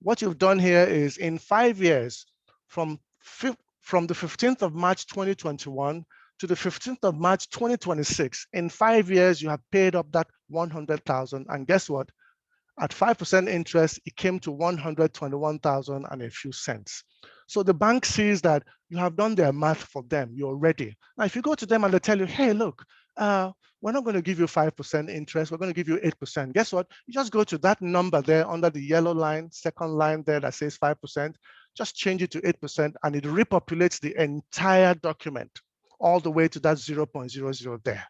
What you've done here is in 5 years, from the 15th of March 2021 to the 15th of March 2026, in 5 years, you have paid up that 100,000. And guess what? At 5% interest, it came to 121,000 and a few cents. So the bank sees that you have done their math for them, you're ready. Now, if you go to them and they tell you, hey, look, we're not going to give you 5% interest, we're going to give you 8%. Guess what? You just go to that number there under the yellow line, second line there that says 5%, just change it to 8%, and it repopulates the entire document all the way to that 0.00 there.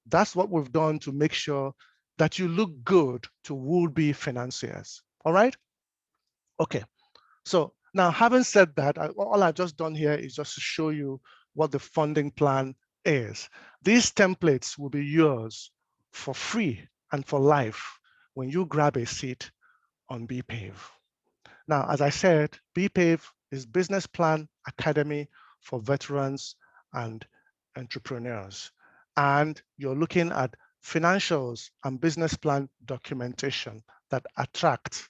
That's what we've done to make sure that you look good to would-be financiers. All right? Okay. So now, having said that, all I've just done here is just to show you what the funding plan is. These templates will be yours for free and for life when you grab a seat on BPAVE. Now, as I said, BPAVE is Business Plan Academy for veterans and entrepreneurs. And you're looking at financials and business plan documentation that attract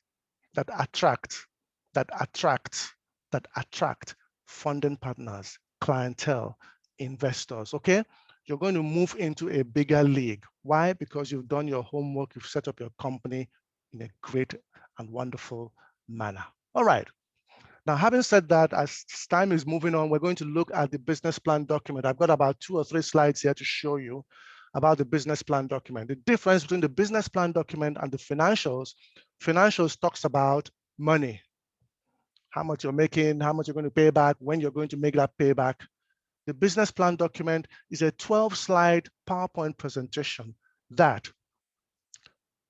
funding partners, clientele, investors, okay? You're going to move into a bigger league. Why? Because you've done your homework, you've set up your company in a great and wonderful manner. All right. Now, having said that, as time is moving on, we're going to look at the business plan document. I've got about 2 or 3 slides here to show you about the business plan document. The difference between the business plan document and the financials talks about money, how much you're making, how much you're going to pay back, when you're going to make that payback. The business plan document is a 12-slide PowerPoint presentation that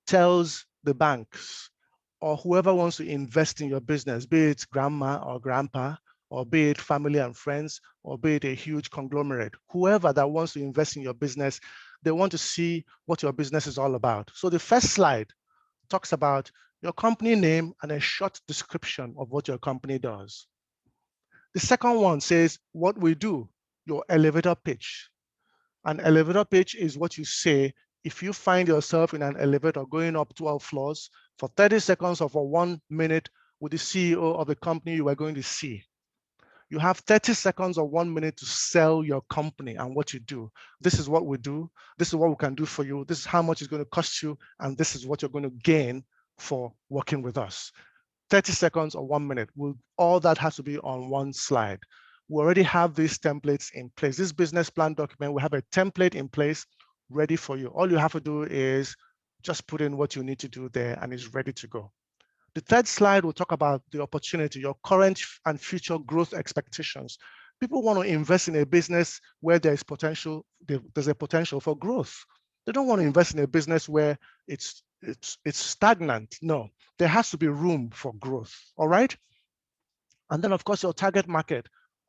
tells the banks or whoever wants to invest in your business, be it grandma or grandpa, or be it family and friends, or be it a huge conglomerate, whoever that wants to invest in your business, they want to see what your business is all about. So the first slide talks about your company name and a short description of what your company does. The second one says what we do, your elevator pitch. An elevator pitch is what you say if you find yourself in an elevator going up 12 floors for 30 seconds or for 1 minute with the CEO of the company you are going to see. You have 30 seconds or 1 minute to sell your company and what you do. This is what we do. This is what we can do for you. This is how much it's going to cost you. And this is what you're going to gain for working with us. 30 seconds or 1 minute. All that has to be on one slide. We already have these templates in place. This business plan document, we have a template in place ready for you. All you have to do is just put in what you need to do there and it's ready to go. The third slide will talk about the opportunity, your current and future growth expectations. People want to invest in a business where there's a potential for growth. They don't want to invest in a business where it's stagnant. No, there has to be room for growth. All right. And then, of course, your target market.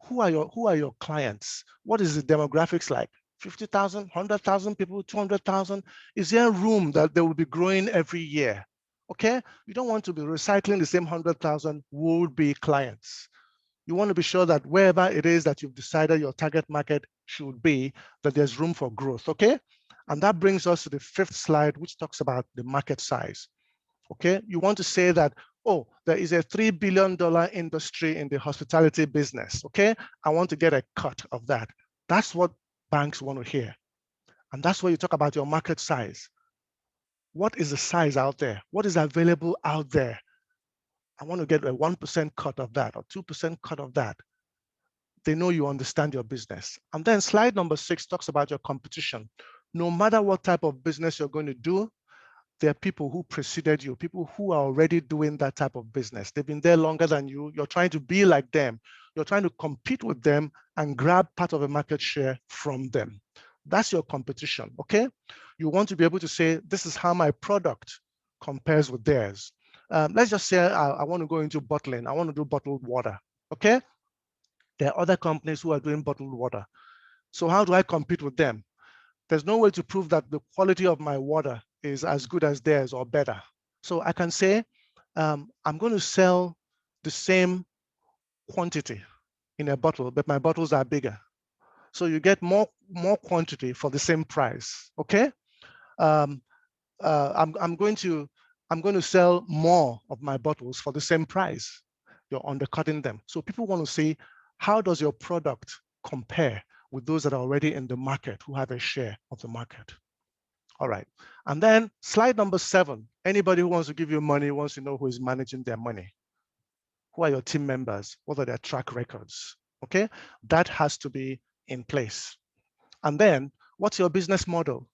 Who are your clients? What is the demographics like? 50,000, 100,000 people, 200,000? Is there room that they will be growing every year? Okay, you don't want to be recycling the same 100,000 would-be clients. You want to be sure that wherever it is that you've decided your target market should be, that there's room for growth, okay? And that brings us to the fifth slide, which talks about the market size, okay? You want to say that, oh, there is a $3 billion industry in the hospitality business, okay? I want to get a cut of that. That's what banks want to hear. And that's where you talk about your market size. What is the size out there? What is available out there? I want to get a 1% cut of that or 2% cut of that. They know you understand your business. And then slide number 6 talks about your competition. No matter what type of business you're going to do, there are people who preceded you, people who are already doing that type of business. They've been there longer than you. You're trying to be like them. You're trying to compete with them and grab part of a market share from them. That's your competition, okay? You want to be able to say, this is how my product compares with theirs. Let's just say I want to go into bottling. I want to do bottled water, okay? There are other companies who are doing bottled water. So how do I compete with them? There's no way to prove that the quality of my water is as good as theirs or better. So I can say, I'm going to sell the same quantity in a bottle, but my bottles are bigger. So you get more quantity for the same price, okay? I'm going to sell more of my bottles for the same price. You're undercutting them. So people want to see, how does your product compare with those that are already in the market who have a share of the market? All right. And then slide number 7, anybody who wants to give you money wants to know who is managing their money. Who are your team members? What are their track records? Okay, that has to be in place. And then what's your business model?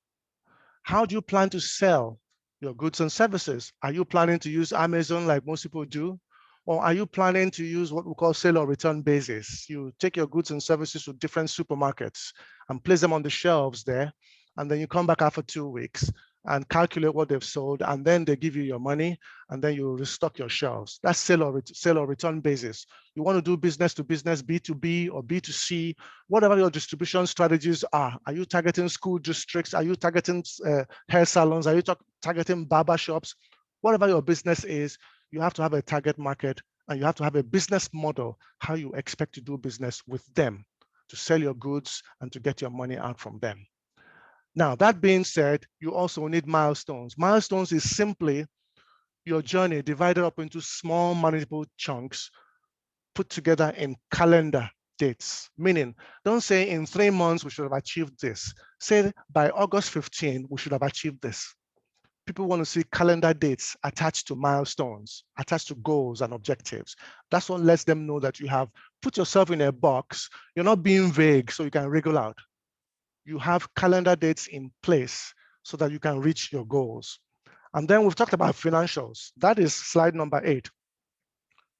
How do you plan to sell your goods and services? Are you planning to use Amazon like most people do? Or are you planning to use what we call sale or return basis? You take your goods and services to different supermarkets and place them on the shelves there. And then you come back after 2 weeks and calculate what they've sold. And then they give you your money and then you restock your shelves. That's sale or return basis. You want to do business to business, B2B or B2C, whatever your distribution strategies are. Are you targeting school districts? Are you targeting hair salons? Are you targeting barber shops? Whatever your business is, you have to have a target market and you have to have a business model, how you expect to do business with them, to sell your goods and to get your money out from them. Now, that being said, you also need milestones. Milestones is simply your journey divided up into small manageable chunks put together in calendar dates, meaning don't say in 3 months we should have achieved this. Say by August 15, we should have achieved this. People want to see calendar dates attached to milestones, attached to goals and objectives. That's what lets them know that you have put yourself in a box. You're not being vague so you can wriggle out. You have calendar dates in place so that you can reach your goals. And then we've talked about financials. That is slide number 8.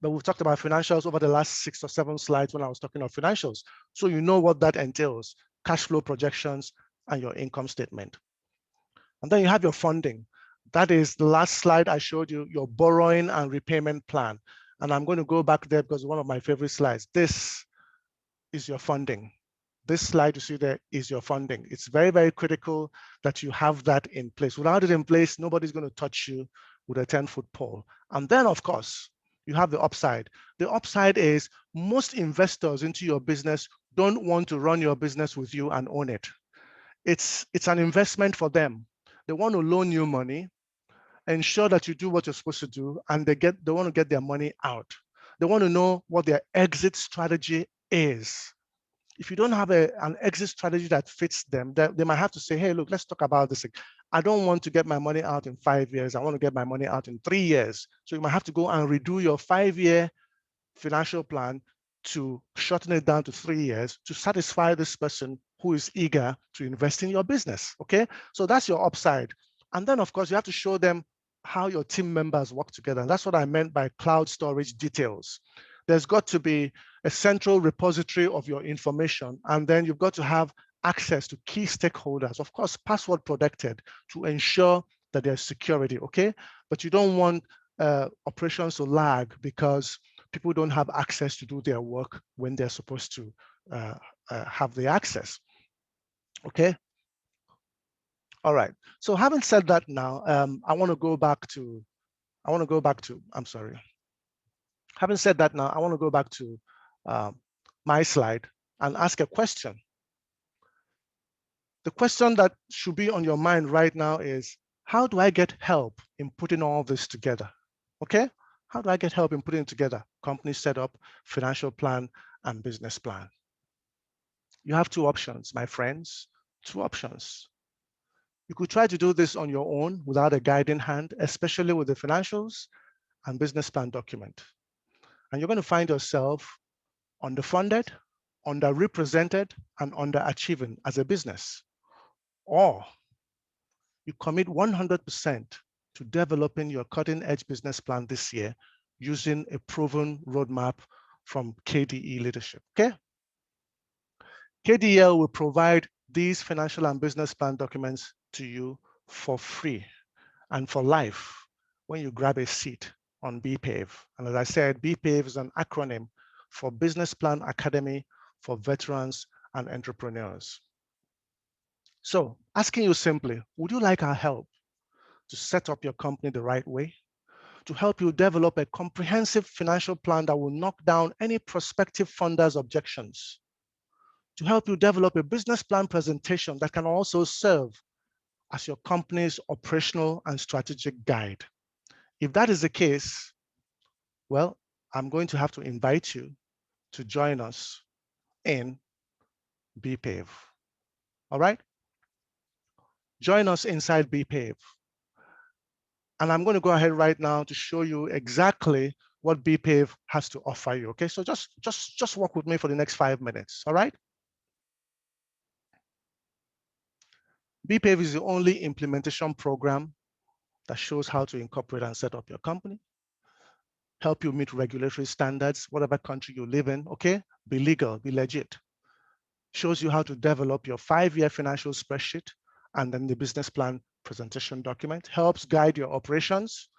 But we've talked about financials over the last 6 or 7 slides when I was talking about financials. So you know what that entails, cash flow projections and your income statement. And then you have your funding. That is the last slide I showed you, your borrowing and repayment plan. And I'm going to go back there because one of my favorite slides. This is your funding. This slide you see there is your funding. It's very, very critical that you have that in place. Without it in place, nobody's going to touch you with a 10-foot pole. And then, of course, you have the upside. The upside is most investors into your business don't want to run your business with you and own it. It's an investment for them. They want to loan you money, ensure that you do what you're supposed to do, and they want to get their money out. They want to know what their exit strategy is. If you don't have an exit strategy that fits them, they might have to say, hey, look, let's talk about this. I don't want to get my money out in 5 years. I want to get my money out in 3 years. So you might have to go and redo your 5-year financial plan to shorten it down to 3 years to satisfy this person who is eager to invest in your business, okay? So that's your upside. And then, of course, you have to show them how your team members work together. And that's what I meant by cloud storage details. There's got to be a central repository of your information, and then you've got to have access to key stakeholders, of course, password protected to ensure that there's security, okay? But you don't want operations to lag because people don't have access to do their work when they're supposed to have the access, okay? All right, so having said that now, I want to go back to, I'm sorry. Having said that now, I want to go back to my slide and ask a question. The question that should be on your mind right now is, how do I get help in putting all this together? Okay, how do I get help in putting it together? Company setup, financial plan, and business plan. You have 2 options, my friends, 2 options. You could try to do this on your own without a guiding hand, especially with the financials and business plan document. And you're going to find yourself underfunded, underrepresented, and underachieving as a business. Or you commit 100% to developing your cutting-edge business plan this year using a proven roadmap from KDE leadership, okay? KDEL will provide these financial and business plan documents to you for free and for life when you grab a seat on BPAVE. And as I said, BPAVE is an acronym for Business Plan Academy for Veterans and Entrepreneurs. So asking you simply, would you like our help to set up your company the right way, to help you develop a comprehensive financial plan that will knock down any prospective funders' objections, to help you develop a business plan presentation that can also serve as your company's operational and strategic guide? If that is the case, well, I'm going to have to invite you to join us in BPAVE. All right? join us inside BPAVE. And I'm going to go ahead right now to show you exactly what BPAVE has to offer you. Okay, so just walk with me for the next 5 minutes. All right. BPAVE is the only implementation program that shows how to incorporate and set up your company, help you meet regulatory standards, whatever country you live in. Okay, be legal, be legit. Shows you how to develop your 5-year financial spreadsheet and then the business plan presentation document, helps guide your operations,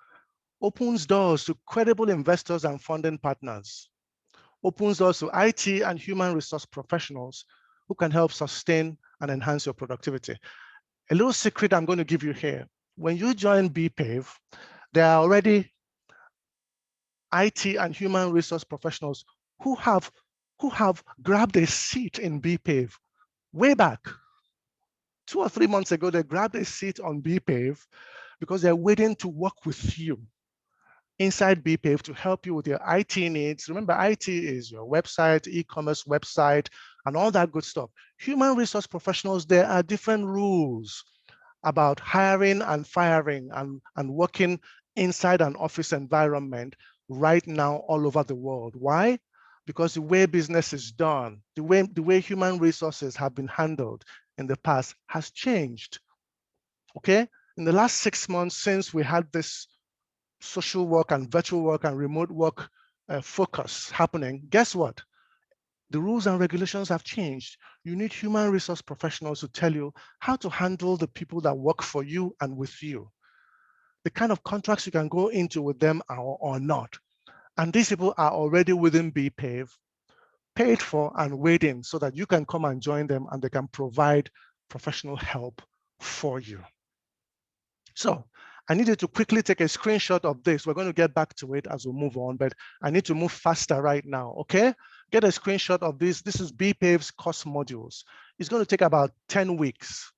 opens doors to credible investors and funding partners, opens doors to IT and human resource professionals who can help sustain and enhance your productivity. A little secret I'm going to give you here. When you join BPAVE, there are already IT and human resource professionals who have grabbed a seat in BPAVE way back. 2 or 3 months ago, they grabbed a seat on BPAVE because they're waiting to work with you inside BPAVE to help you with your IT needs. Remember, IT is your website, e-commerce website, and all that good stuff. Human resource professionals, there are different rules about hiring and firing and working inside an office environment right now all over the world. Why? Because the way business is done, the way human resources have been handled in the past has changed. Okay? In the last 6 months since we had this social work and virtual work and remote work focus happening, guess what? The rules and regulations have changed. You need human resource professionals to tell you how to handle the people that work for you and with you, the kind of contracts you can go into with them or not. And these people are already within BPAVE, paid for and waiting so that you can come and join them and they can provide professional help for you. So I need you to quickly take a screenshot of this. We're going to get back to it as we move on, but I need to move faster right now, okay? Get a screenshot of this. This is BPAVE's course modules. It's going to take about 10 weeks.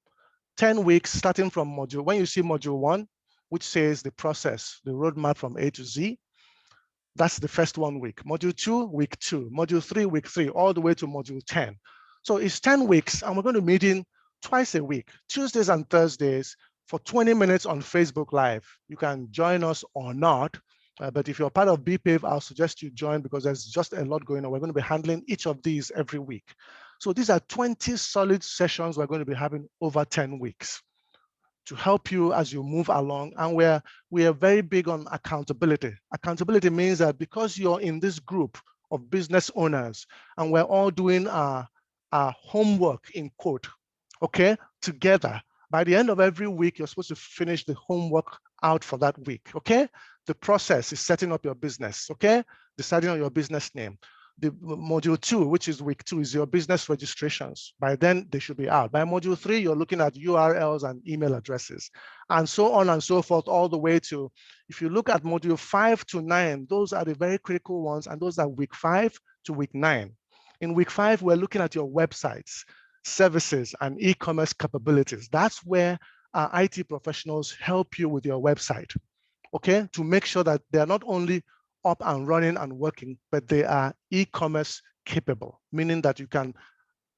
10 weeks starting from module. When you see module 1, which says the process, the roadmap from A to Z, that's the first 1 week. Module 2, week 2. Module 3, week 3, all the way to module 10. So it's 10 weeks, and we're going to meet in twice a week, Tuesdays and Thursdays, for 20 minutes on Facebook Live. You can join us or not, but if you're part of BPAVE, I'll suggest you join because there's just a lot going on. We're going to be handling each of these every week. So these are 20 solid sessions we're going to be having over 10 weeks to help you as you move along. And we are very big on accountability. Accountability means that because you're in this group of business owners and we're all doing our homework in quote, okay, together, by the end of every week, you're supposed to finish the homework out for that week, okay? The process is setting up your business, okay? Deciding on your business name. The module 2, which is week 2, is your business registrations. By then, they should be out. By module 3, you're looking at URLs and email addresses, and so on and so forth, all the way to, if you look at module 5 to 9, those are the very critical ones, and those are week 5 to week 9. In week 5, we're looking at your websites, services, and e-commerce capabilities. That's where our IT professionals help you with your website, okay, to make sure that they're not only up and running and working, but they are e-commerce capable, meaning that you can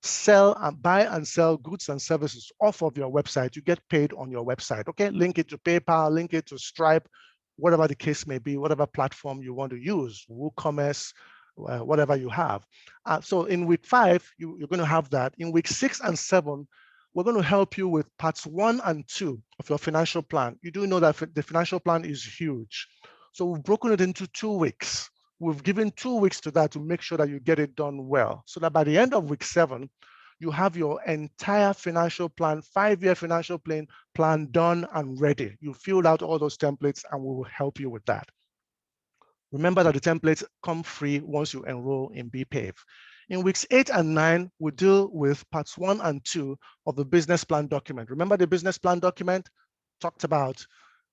sell and buy and sell goods and services off of your website. You get paid on your website, okay? Link it to PayPal, link it to Stripe, whatever the case may be, whatever platform you want to use, WooCommerce, whatever you have. So in week 5, you're going to have that. In week 6 and 7, we're going to help you with parts 1 and 2 of your financial plan. You do know that the financial plan is huge. So we've broken it into 2 weeks. We've given 2 weeks to that to make sure that you get it done well. So that by the end of week 7, you have your entire financial plan, 5-year financial plan done and ready. You filled out all those templates and we will help you with that. Remember that the templates come free once you enroll in BPAVE. In weeks 8 and 9, we deal with parts 1 and 2 of the business plan document. Remember the business plan document talked about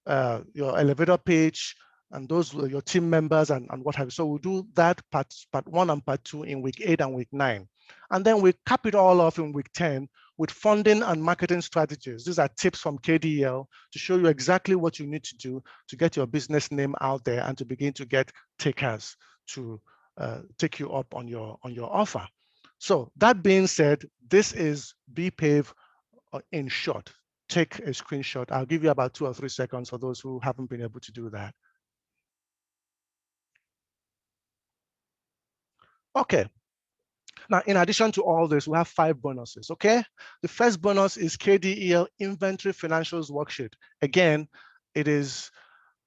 your elevator page, and those were your team members and what have you. So we'll do that part 1 and part 2 in week 8 and week 9. And then we cap it all off in week 10 with funding and marketing strategies. These are tips from KDEL to show you exactly what you need to do to get your business name out there and to begin to get takers to take you up on your offer. So that being said, this is BPAVE in short. take a screenshot. I'll give you about 2 or 3 seconds for those who haven't been able to do that. Okay. Now, in addition to all this, we have 5 bonuses, okay? The first bonus is KDEL Inventory Financials Worksheet. Again, it is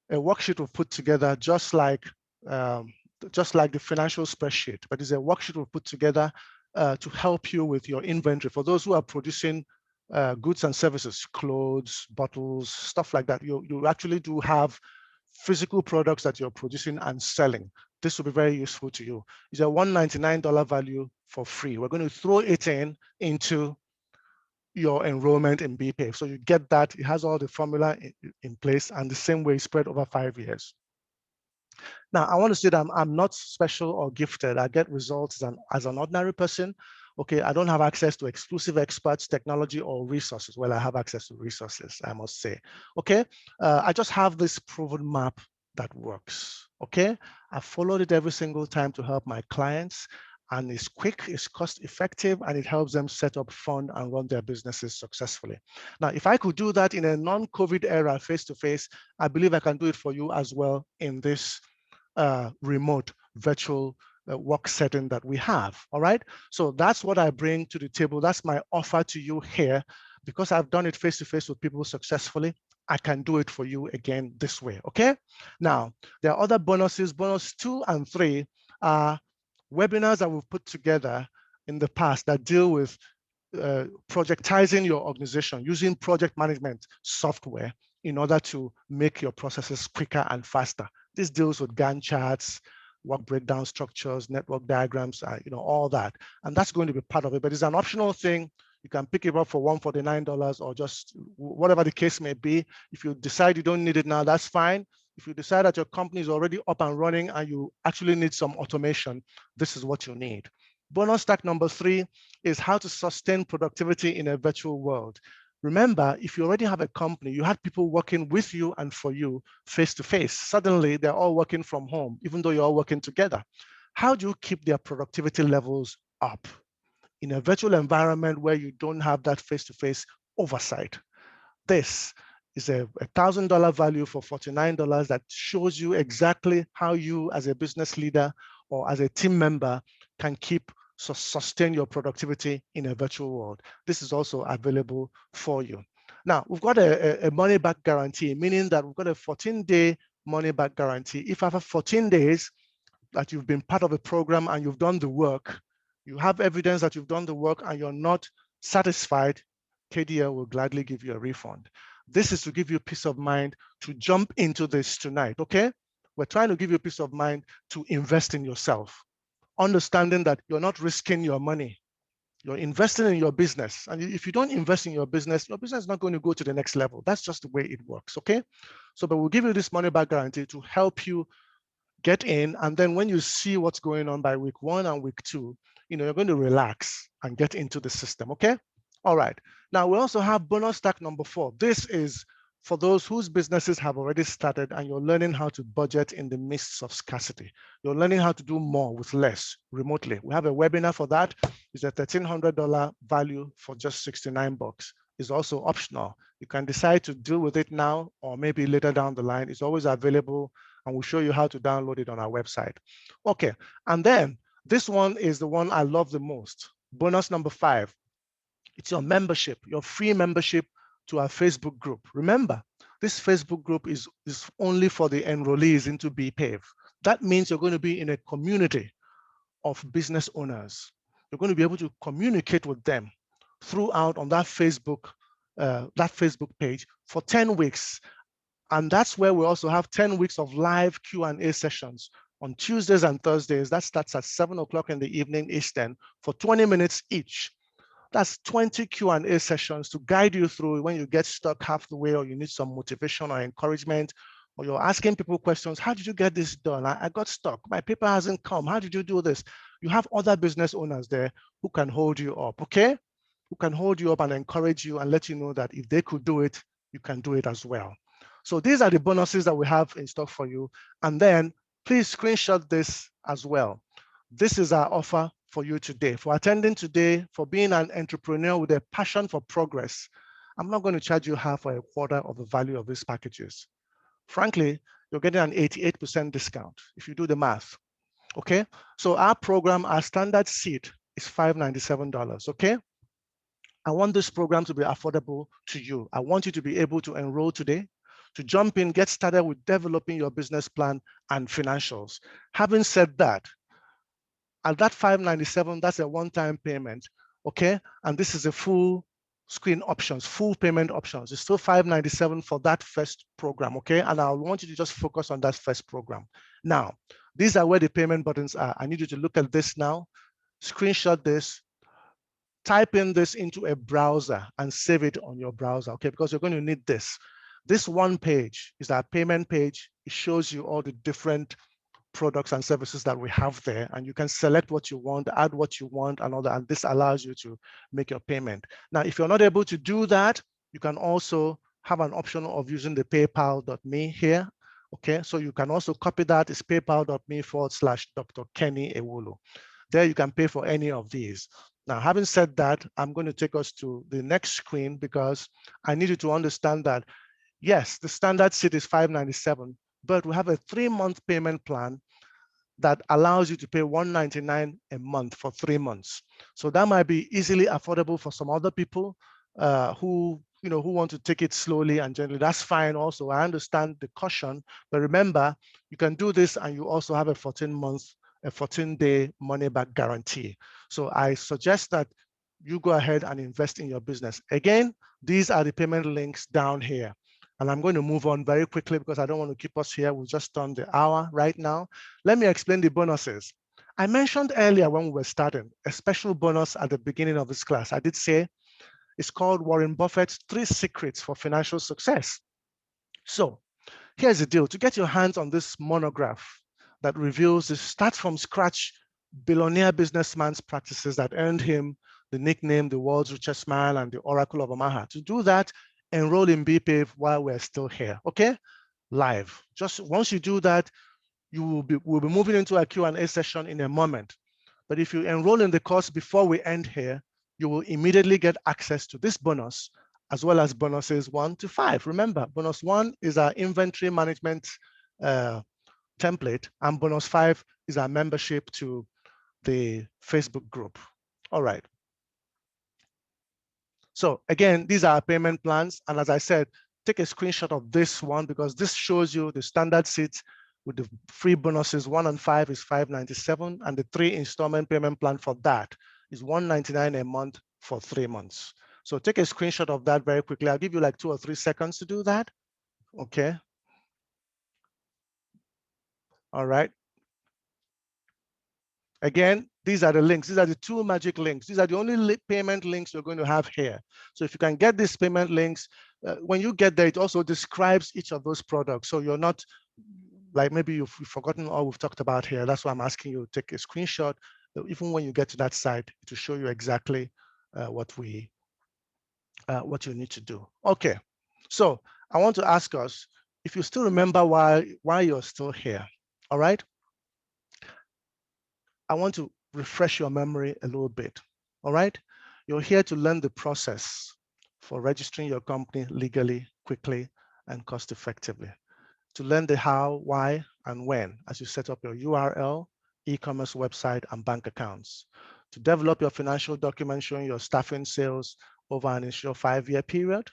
a worksheet we've put together just like the financial spreadsheet, but it's a worksheet we've put together to help you with your inventory. For those who are producing goods and services, clothes, bottles, stuff like that, you actually do have physical products that you're producing and selling. This will be very useful to you. It's a $199 value for free. We're going to throw it into your enrollment in BPAVE. So you get that. It has all the formula in place, and the same way spread over 5 years. Now, I want to say that I'm not special or gifted. I get results as an ordinary person. Okay, I don't have access to exclusive experts, technology, or resources. Well, I have access to resources, I must say. Okay, I just have this proven map that works. Okay, I followed it every single time to help my clients, and it's quick, it's cost effective, and it helps them set up, fund, and run their businesses successfully. Now, if I could do that in a non-COVID era, face-to-face, I believe I can do it for you as well in this remote virtual work setting that we have. All right. So that's what I bring to the table. That's my offer to you here. Because I've done it face to face with people successfully, I can do it for you again this way. Okay. Now, there are other bonuses. Bonus 2 and 3 are webinars that we've put together in the past that deal with projectizing your organization using project management software in order to make your processes quicker and faster. This deals with Gantt charts, work breakdown structures, network diagrams, all that. And that's going to be part of it, but it's an optional thing. You can pick it up for $149 or just whatever the case may be. If you decide you don't need it now, that's fine. If you decide that your company is already up and running and you actually need some automation, this is what you need. Bonus stack number 3 is how to sustain productivity in a virtual world. Remember, if you already have a company, you had people working with you and for you face to face. Suddenly, they're all working from home, even though you're all working together. How do you keep their productivity levels up in a virtual environment where you don't have that face-to-face oversight? This is a $1,000 value for $49 that shows you exactly how you as a business leader or as a team member can sustain your productivity in a virtual world. This is also available for you. Now, we've got a money back guarantee, meaning that we've got a 14-day money back guarantee. If after 14 days that you've been part of a program and you've done the work, you have evidence that you've done the work and you're not satisfied, KDEL will gladly give you a refund. This is to give you peace of mind to jump into this tonight, okay? We're trying to give you peace of mind to invest in yourself, understanding that you're not risking your money. You're investing in your business. And if you don't invest in your business is not going to go to the next level. That's just the way it works, okay? So, but we'll give you this money back guarantee to help you get in. And then when you see what's going on by week 1 and week 2, you're going to relax and get into the system, okay? All right. Now, we also have bonus stack number 4. This is for those whose businesses have already started and you're learning how to budget in the midst of scarcity. You're learning how to do more with less remotely. We have a webinar for that. It's a $1,300 value for just $69. It's also optional. You can decide to deal with it now or maybe later down the line. It's always available, and we'll show you how to download it on our website. Okay, and then this one is the one I love the most. Bonus number 5. It's your membership, your free membership to our Facebook group. Remember, this Facebook group is only for the enrollees into BPAVE. That means you're going to be in a community of business owners. You're going to be able to communicate with them throughout on that Facebook page for 10 weeks. And that's where we also have 10 weeks of live Q&A sessions on Tuesdays and Thursdays. That starts at 7 o'clock in the evening Eastern for 20 minutes each. That's 20 Q&A sessions to guide you through when you get stuck half the way or you need some motivation or encouragement, or you're asking people questions. How did you get this done? I got stuck. My paper hasn't come. How did you do this? You have other business owners there who can hold you up, okay? Who can hold you up and encourage you and let you know that if they could do it, you can do it as well. So these are the bonuses that we have in stock for you. And then please screenshot this as well. This is our offer for you today, for attending today, for being an entrepreneur with a passion for progress, I'm not going to charge you half or a quarter of the value of these packages. Frankly, you're getting an 88% discount if you do the math. Okay, so our program, our standard seat is $597. Okay, I want this program to be affordable to you. I want you to be able to enroll today, to jump in, get started with developing your business plan and financials. Having said that, at that $597, that's a one-time payment, okay? And this is a full screen options, full payment options. It's still $597 for that first program, okay? And I want you to just focus on that first program. Now, these are where the payment buttons are. I need you to look at this now, screenshot this, type in this into a browser and save it on your browser, okay? Because you're going to need this. This one page is our payment page. It shows you all the different products and services that we have there, and you can select what you want, add what you want, and all that, and this allows you to make your payment. Now, if you're not able to do that, you can also have an option of using the paypal.me here, okay? So you can also copy that. It's paypal.me/Dr. Kenny Ewulu. There you can pay for any of these. Now, having said that, I'm going to take us to the next screen because I need you to understand that, yes, the standard seat is $597, but we have a 3-month payment plan that allows you to pay $199 a month for 3 months. So that might be easily affordable for some other people who want to take it slowly and gently. That's fine also. I understand the caution, but remember, you can do this and you also have a 14-day money-back guarantee. So I suggest that you go ahead and invest in your business. Again, these are the payment links down here. And I'm going to move on very quickly because I don't want to keep us here. We've just done the hour right now. Let me explain the bonuses. I mentioned earlier when we were starting a special bonus at the beginning of this class. I did say it's called Warren Buffett's 3 Secrets for Financial Success. So here's the deal. To get your hands on this monograph that reveals the start from scratch billionaire businessman's practices that earned him the nickname, the world's richest man and the Oracle of Omaha. To do that, enroll in BPAVE while we're still here, okay? Live. Just once you do that, we'll be moving into a Q&A session in a moment. But if you enroll in the course before we end here, you will immediately get access to this bonus, as well as bonuses 1 to 5. Remember, bonus 1 is our inventory management template, and bonus 5 is our membership to the Facebook group. All right. So again, these are our payment plans. And as I said, take a screenshot of this one because this shows you the standard seats with the free bonuses. 1 and 5 is $597, and the 3 installment payment plan for that is $199 a month for 3 months. So take a screenshot of that very quickly. I'll give you like 2 or 3 seconds to do that. Okay. All right. Again, these are the links. These are the 2 magic links. These are the only payment links you're going to have here. So if you can get these payment links, when you get there, it also describes each of those products. So you're not like maybe you've forgotten all we've talked about here. That's why I'm asking you to take a screenshot. Even when you get to that site, to show you exactly what you need to do. Okay, so I want to ask us if you still remember why you're still here. All right. I want to refresh your memory a little bit. All right. You're here to learn the process for registering your company legally, quickly, and cost effectively. To learn the how, why, and when as you set up your URL, e-commerce website, and bank accounts. To develop your financial document showing your staffing sales over an initial 5-year period.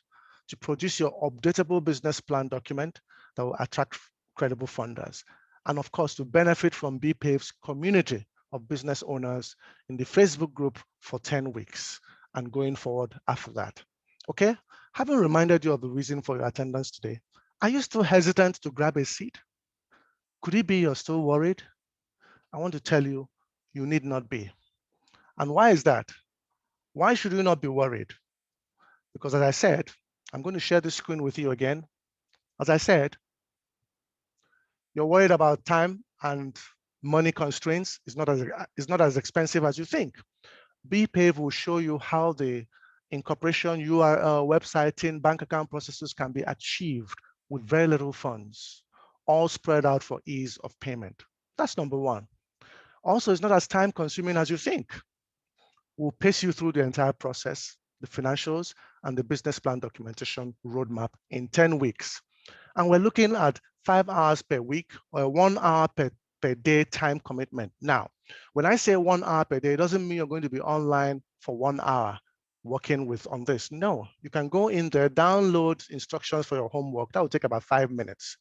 To produce your updatable business plan document that will attract credible funders. And of course, to benefit from BPAVE's community of business owners in the Facebook group for 10 weeks and going forward after that. Okay, having reminded you of the reason for your attendance today, are you still hesitant to grab a seat? Could it be you're still worried? I want to tell you, you need not be. And why is that? Why should you not be worried? Because as I said, I'm going to share the screen with you again. As I said, you're worried about time and money constraints. It's not as expensive as you think. BPAVE will show you how the incorporation, URL, websiting, bank account processes can be achieved with very little funds, all spread out for ease of payment. That's number 1. Also, it's not as time consuming as you think. We'll pace you through the entire process, the financials, and the business plan documentation roadmap in 10 weeks. And we're looking at 5 hours per week or 1 hour per day time commitment. Now, when I say 1 hour per day, it doesn't mean you're going to be online for 1 hour working on this. No, you can go in there, download instructions for your homework. That will take about 5 minutes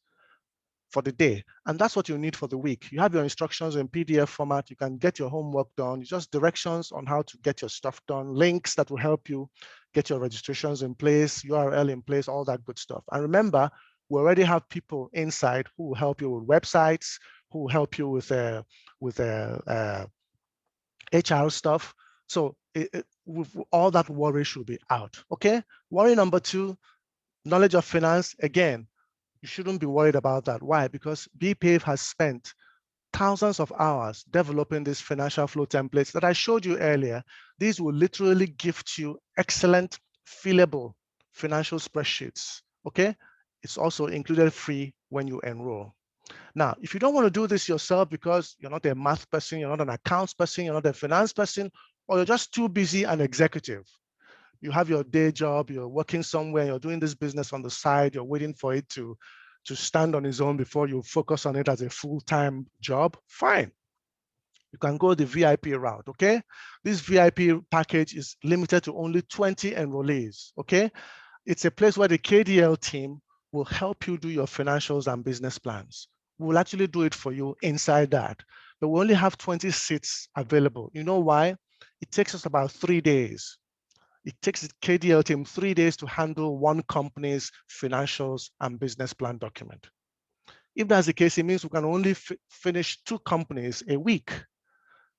for the day. And that's what you need for the week. You have your instructions in PDF format. You can get your homework done. It's just directions on how to get your stuff done, links that will help you get your registrations in place, URL in place, all that good stuff. And remember, we already have people inside who will help you with websites, who will help you with HR stuff. So all that worry should be out, okay? Worry number 2, knowledge of finance. Again, you shouldn't be worried about that. Why? Because BPAVE has spent thousands of hours developing these financial flow templates that I showed you earlier. These will literally gift you excellent, fillable financial spreadsheets, okay? It's also included free when you enroll. Now, if you don't want to do this yourself because you're not a math person, you're not an accounts person, you're not a finance person, or you're just too busy and executive, you have your day job, you're working somewhere, you're doing this business on the side, you're waiting for it to stand on its own before you focus on it as a full-time job, fine. You can go the VIP route, okay? This VIP package is limited to only 20 enrollees, okay? It's a place where the KDEL team will help you do your financials and business plans. We'll actually do it for you inside that, but we only have 20 seats available. You know why? It takes us about 3 days. It takes the KDEL team 3 days to handle one company's financials and business plan document. If that's the case, it means we can only finish 2 companies a week.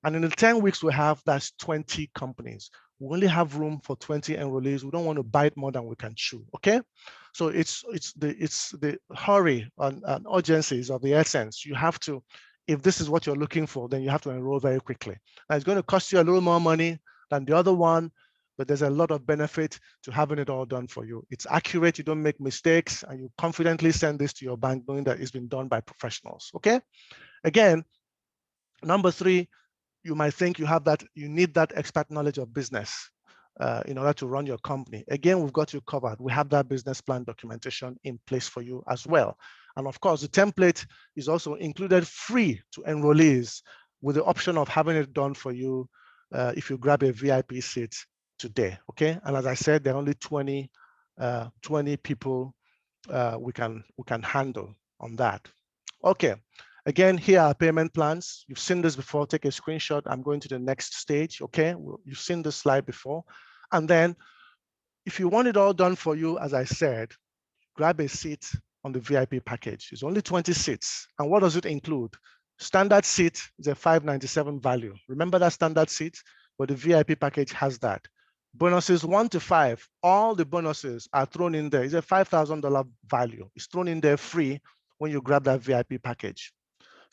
And in the 10 weeks we have, that's 20 companies. We only have room for 20 enrollees. We don't want to bite more than we can chew, okay? So it's the hurry and urgency is of the essence. You have to, if this is what you're looking for, then you have to enroll very quickly. Now it's going to cost you a little more money than the other one, but there's a lot of benefit to having it all done for you. It's accurate, you don't make mistakes, and you confidently send this to your bank knowing that it's been done by professionals, okay? Again, number 3, you might think you need that expert knowledge of business in order to run your company. Again, we've got you covered. We have that business plan documentation in place for you as well. And of course, the template is also included free to enrollees with the option of having it done for you if you grab a VIP seat today, okay? And as I said, there are only 20 people we can handle on that. Okay. Again, here are payment plans. You've seen this before. Take a screenshot. I'm going to the next stage, okay? You've seen this slide before. And then if you want it all done for you, as I said, grab a seat on the VIP package. It's only 20 seats. And what does it include? Standard seat is a $597 value. Remember that standard seat? But the VIP package has that. Bonuses 1 to 5, all the bonuses are thrown in there. It's a $5,000 value. It's thrown in there free when you grab that VIP package.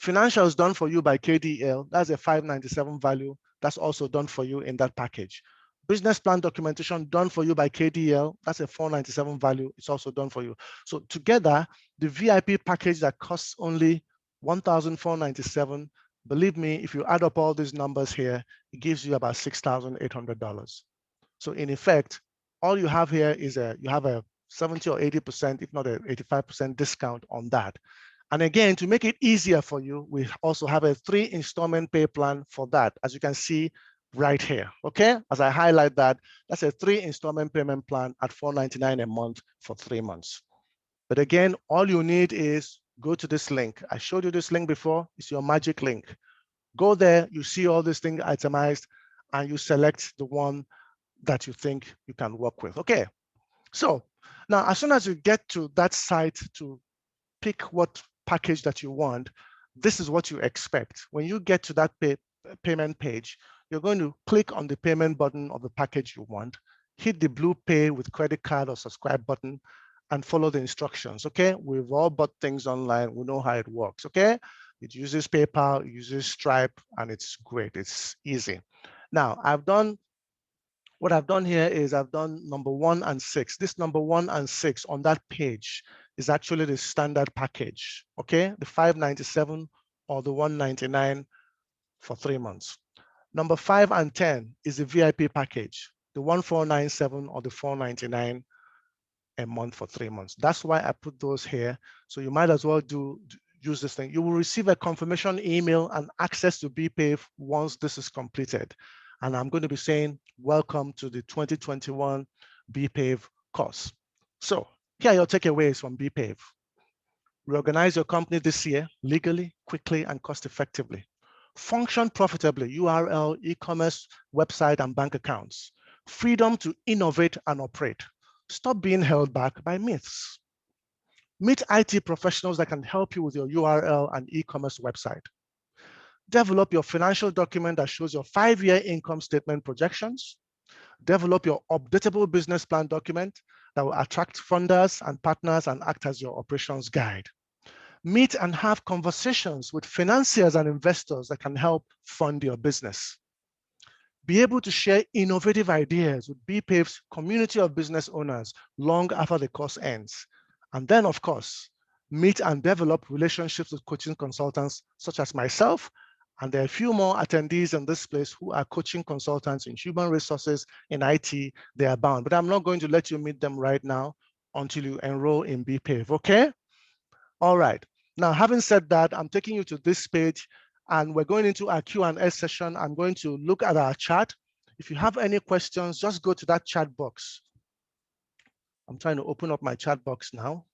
Financials done for you by KDEL, that's a $597 value. That's also done for you in that package. Business plan documentation done for you by KDEL, that's a $497 value. It's also done for you. So together, the VIP package that costs only $1,497, believe me, if you add up all these numbers here, it gives you about $6,800. So in effect, all you have here is you have a 70 or 80%, if not a 85% discount on that. And again, to make it easier for you, we also have a 3 installment pay plan for that, as you can see right here, okay? As I highlight that, that's a 3 installment payment plan at $499 a month for 3 months. But again, all you need is go to this link. I showed you this link before. It's your magic link. Go there, you see all these things itemized, and you select the one that you think you can work with, okay? So now, as soon as you get to that site to pick what package that you want, this is what you expect. When you get to that payment page, you're going to click on the payment button of the package you want, hit the blue pay with credit card or subscribe button, and follow the instructions, okay? We've all bought things online. We know how it works, okay? It uses PayPal, it uses Stripe, and it's great. It's easy. Now, what I've done here is I've done number 1 and 6. This number 1 and 6 on that page is actually the standard package, okay? The $597 or the $199 for 3 months. Number 5 and 10 is the VIP package. the 1497 or the 499 a month for 3 months. That's why I put those here. So you might as well use this thing. You will receive a confirmation email and access to BPAVE once this is completed. And I'm going to be saying, welcome to the 2021 BPAVE course. So here are your takeaways from BPAVE. Reorganize your company this year legally, quickly, and cost effectively. Function profitably, URL, e-commerce, website, and bank accounts. Freedom to innovate and operate. Stop being held back by myths. Meet IT professionals that can help you with your URL and e-commerce website. Develop your financial document that shows your 5-year income statement projections. Develop your updatable business plan document that will attract funders and partners and act as your operations guide. Meet and have conversations with financiers and investors that can help fund your business. Be able to share innovative ideas with BPAVE's community of business owners long after the course ends. And then, of course, meet and develop relationships with coaching consultants such as myself. And there are a few more attendees in this place who are coaching consultants in human resources, in IT, they are bound. But I'm not going to let you meet them right now until you enroll in BPAVE, okay? All right. Now, having said that, I'm taking you to this page and we're going into our Q&A session. I'm going to look at our chat. If you have any questions, just go to that chat box. I'm trying to open up my chat box now.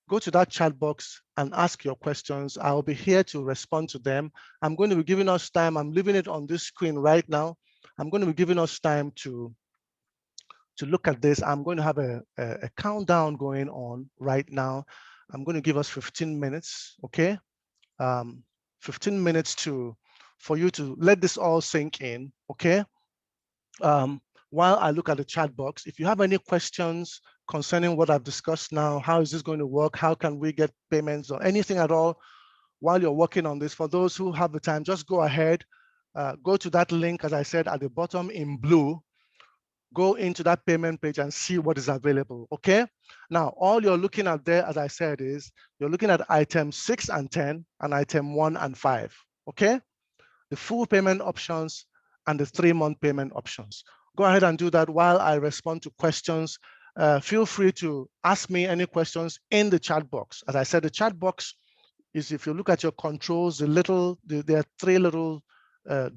Go to that chat box and ask your questions. I'll be here to respond to them. I'm going to be giving us time. I'm leaving it on this screen right now. I'm going to be giving us time to look at this. I'm going to have a countdown going on right now. I'm going to give us 15 minutes, okay? 15 minutes for you to let this all sink in, okay? While I look at the chat box, if you have any questions concerning what I've discussed now, how is this going to work? How can we get payments or anything at all while you're working on this? For those who have the time, just go ahead, go to that link, as I said, at the bottom in blue, go into that payment page and see what is available, okay? Now, all you're looking at there, as I said, is you're looking at item 6 and 10 and item 1 and 5, okay? The full payment options and the 3-month payment options. Go ahead and do that while I respond to questions. Feel free to ask me any questions in the chat box. As I said, the chat box is, if you look at your controls, there are 3 little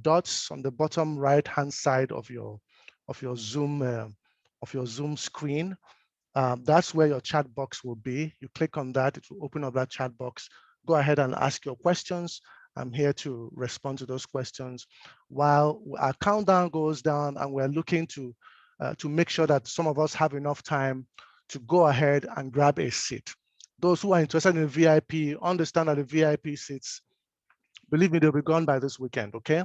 dots on the bottom right-hand side of your Zoom screen. That's where your chat box will be. You click on that, it will open up that chat box. Go ahead and ask your questions. I'm here to respond to those questions while our countdown goes down, and we're looking to make sure that some of us have enough time to go ahead and grab a seat. Those who are interested in VIP, understand that the VIP seats, believe me, they'll be gone by this weekend, okay?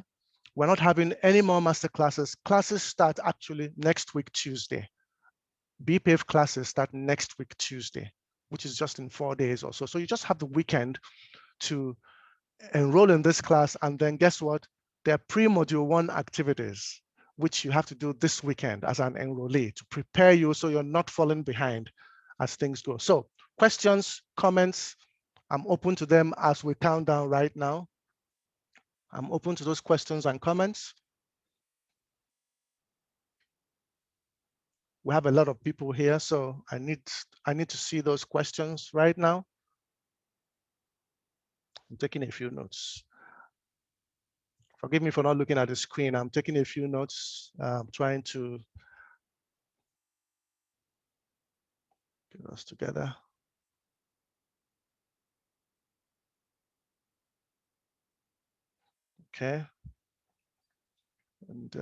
We're not having any more master classes. Classes start actually next week, Tuesday. BPAVE classes start next week, Tuesday, which is just in 4 days or so. So you just have the weekend to enroll in this class. And then guess what? There are pre-module 1 activities, which you have to do this weekend as an enrollee to prepare you so you're not falling behind as things go. So questions, comments, I'm open to them as we count down right now. I'm open to those questions and comments. We have a lot of people here, so I need to see those questions right now. I'm taking a few notes. Forgive me for not looking at the screen. I'm taking a few notes, trying to get us together. Okay. And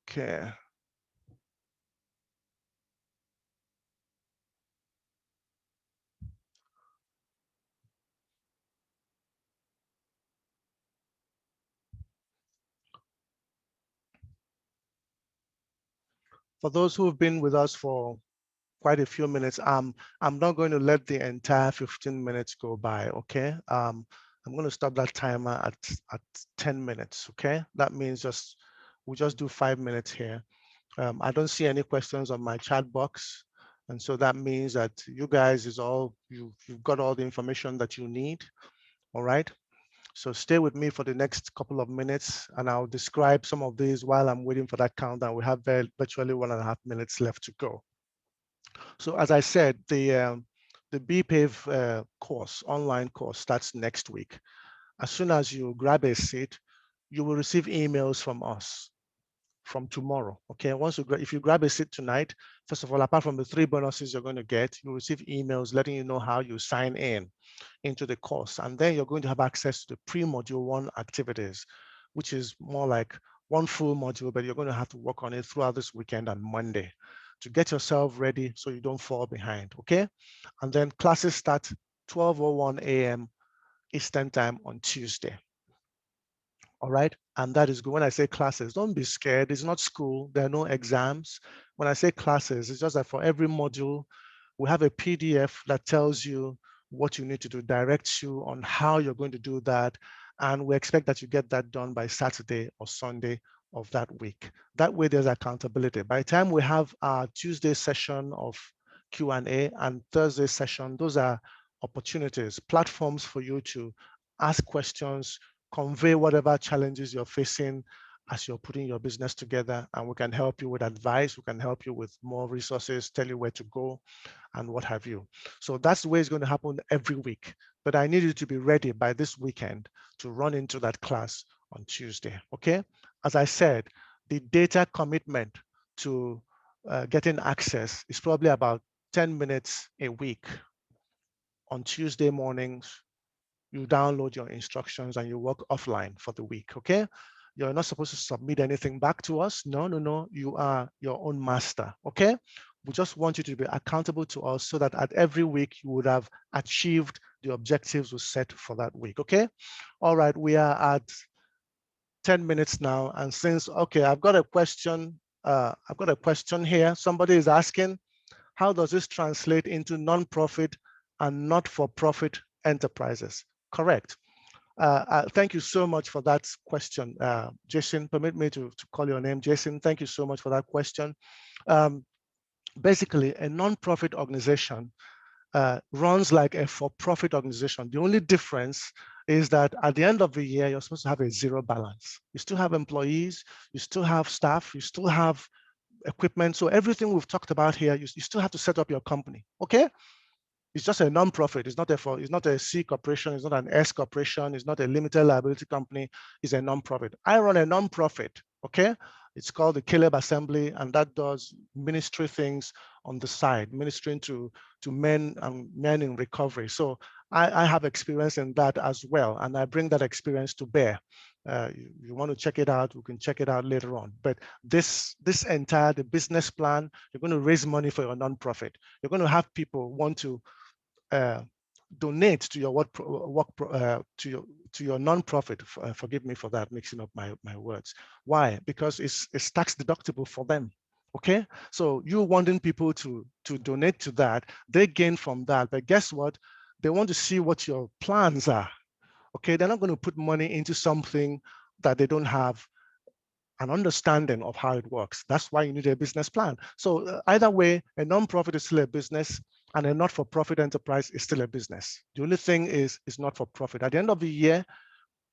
okay. For those who have been with us for quite a few minutes, I'm not going to let the entire 15 minutes go by, okay? I'm going to stop that timer at 10 minutes, okay? That means we'll just do 5 minutes here. I don't see any questions on my chat box. And so that means that you guys you've got all the information that you need. All right. So stay with me for the next couple of minutes and I'll describe some of these while I'm waiting for that countdown. We have virtually 1.5 minutes left to go. So as I said, the BPAVE course, online course, starts next week. As soon as you grab a seat, you will receive emails from us from tomorrow. Okay, if you grab a seat tonight, first of all, apart from the 3 bonuses you're going to get, you'll receive emails letting you know how you sign in into the course. And then you're going to have access to the pre-module 1 activities, which is more like one full module, but you're going to have to work on it throughout this weekend and Monday to get yourself ready so you don't fall behind, okay? And then classes start 12:01 a.m. Eastern time on Tuesday. All right, and that is good. When I say classes, don't be scared. It's not school. There are no exams. When I say classes, it's just that for every module, we have a PDF that tells you what you need to do, directs you on how you're going to do that. And we expect that you get that done by Saturday or Sunday of that week. That way there's accountability. By the time we have our Tuesday session of Q&A and Thursday session, those are opportunities, platforms for you to ask questions, convey whatever challenges you're facing as you're putting your business together, and we can help you with advice, we can help you with more resources, tell you where to go and what have you. So that's the way it's going to happen every week. But I need you to be ready by this weekend to run into that class on Tuesday, okay? As I said, the data commitment to getting access is probably about 10 minutes a week. On Tuesday mornings, you download your instructions and you work offline for the week, okay? You're not supposed to submit anything back to us. No, no, no, you are your own master, okay? We just want you to be accountable to us so that at every week you would have achieved the objectives we set for that week, okay? All right, we are at 10 minutes now. And since, okay, I've got a question here. Somebody is asking, how does this translate into non-profit and not-for-profit enterprises? Correct. Thank you so much for that question, Jason. Permit me to call your name, Jason. Thank you so much for that question. Basically, a non-profit organization runs like a for-profit organization. The only difference is that at the end of the year, you're supposed to have a zero balance. You still have employees, you still have staff, you still have equipment. So everything we've talked about here, you still have to set up your company, okay? It's just a non-profit. It's not a C corporation. It's not an S corporation. It's not a limited liability company. It's a non-profit. I run a non-profit, okay? It's called the Caleb Assembly, and that does ministry things on the side, ministering to men and men in recovery. So I have experience in that as well, and I bring that experience to bear. You want to check it out, we can check it out later on. But the business plan, you're going to raise money for your non-profit. You're going to have people want to donate to your to your nonprofit. Forgive me for that, mixing up my words. Why? Because it's tax deductible for them. Okay, so you wanting people to donate to that, they gain from that. But guess what? They want to see what your plans are. Okay, they're not going to put money into something that they don't have an understanding of how it works. That's why you need a business plan. So either way, a nonprofit is still a business and a not-for-profit enterprise is still a business. The only thing is it's not for profit. At the end of the year,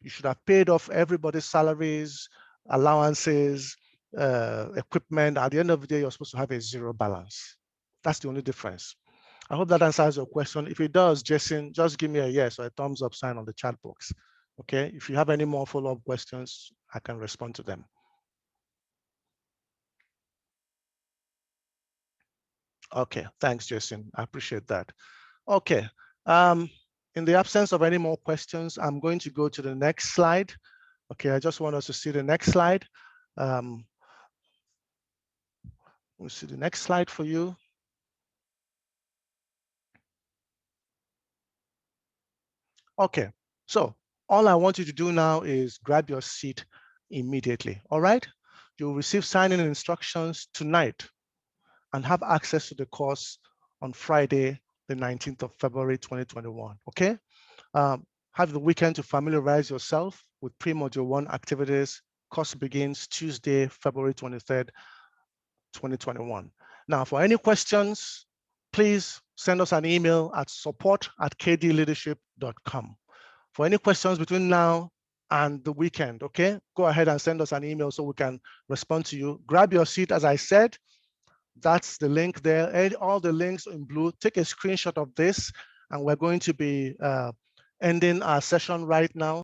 you should have paid off everybody's salaries, allowances, equipment. At the end of the day, you're supposed to have a zero balance. That's the only difference. I hope that answers your question. If it does, Jason, just give me a yes or a thumbs up sign on the chat box. Okay, if you have any more follow-up questions, I can respond to them. Okay, thanks, Jason. I appreciate that. Okay, in the absence of any more questions, I'm going to go to the next slide. Okay, I just want us to see the next slide. We'll see the next slide for you. Okay, so all I want you to do now is grab your seat immediately, all right? You'll receive sign-in instructions tonight and have access to the course on Friday, the 19th of February, 2021, okay? Have the weekend to familiarize yourself with pre-module 1 activities. Course begins Tuesday, February 23rd, 2021. Now, for any questions please send us an email at support@kdleadership.com. For any questions between now and the weekend, okay, go ahead and send us an email so we can respond to you. Grab your seat, as I said. That's the link there. And all the links in blue. Take a screenshot of this, and we're going to be ending our session right now.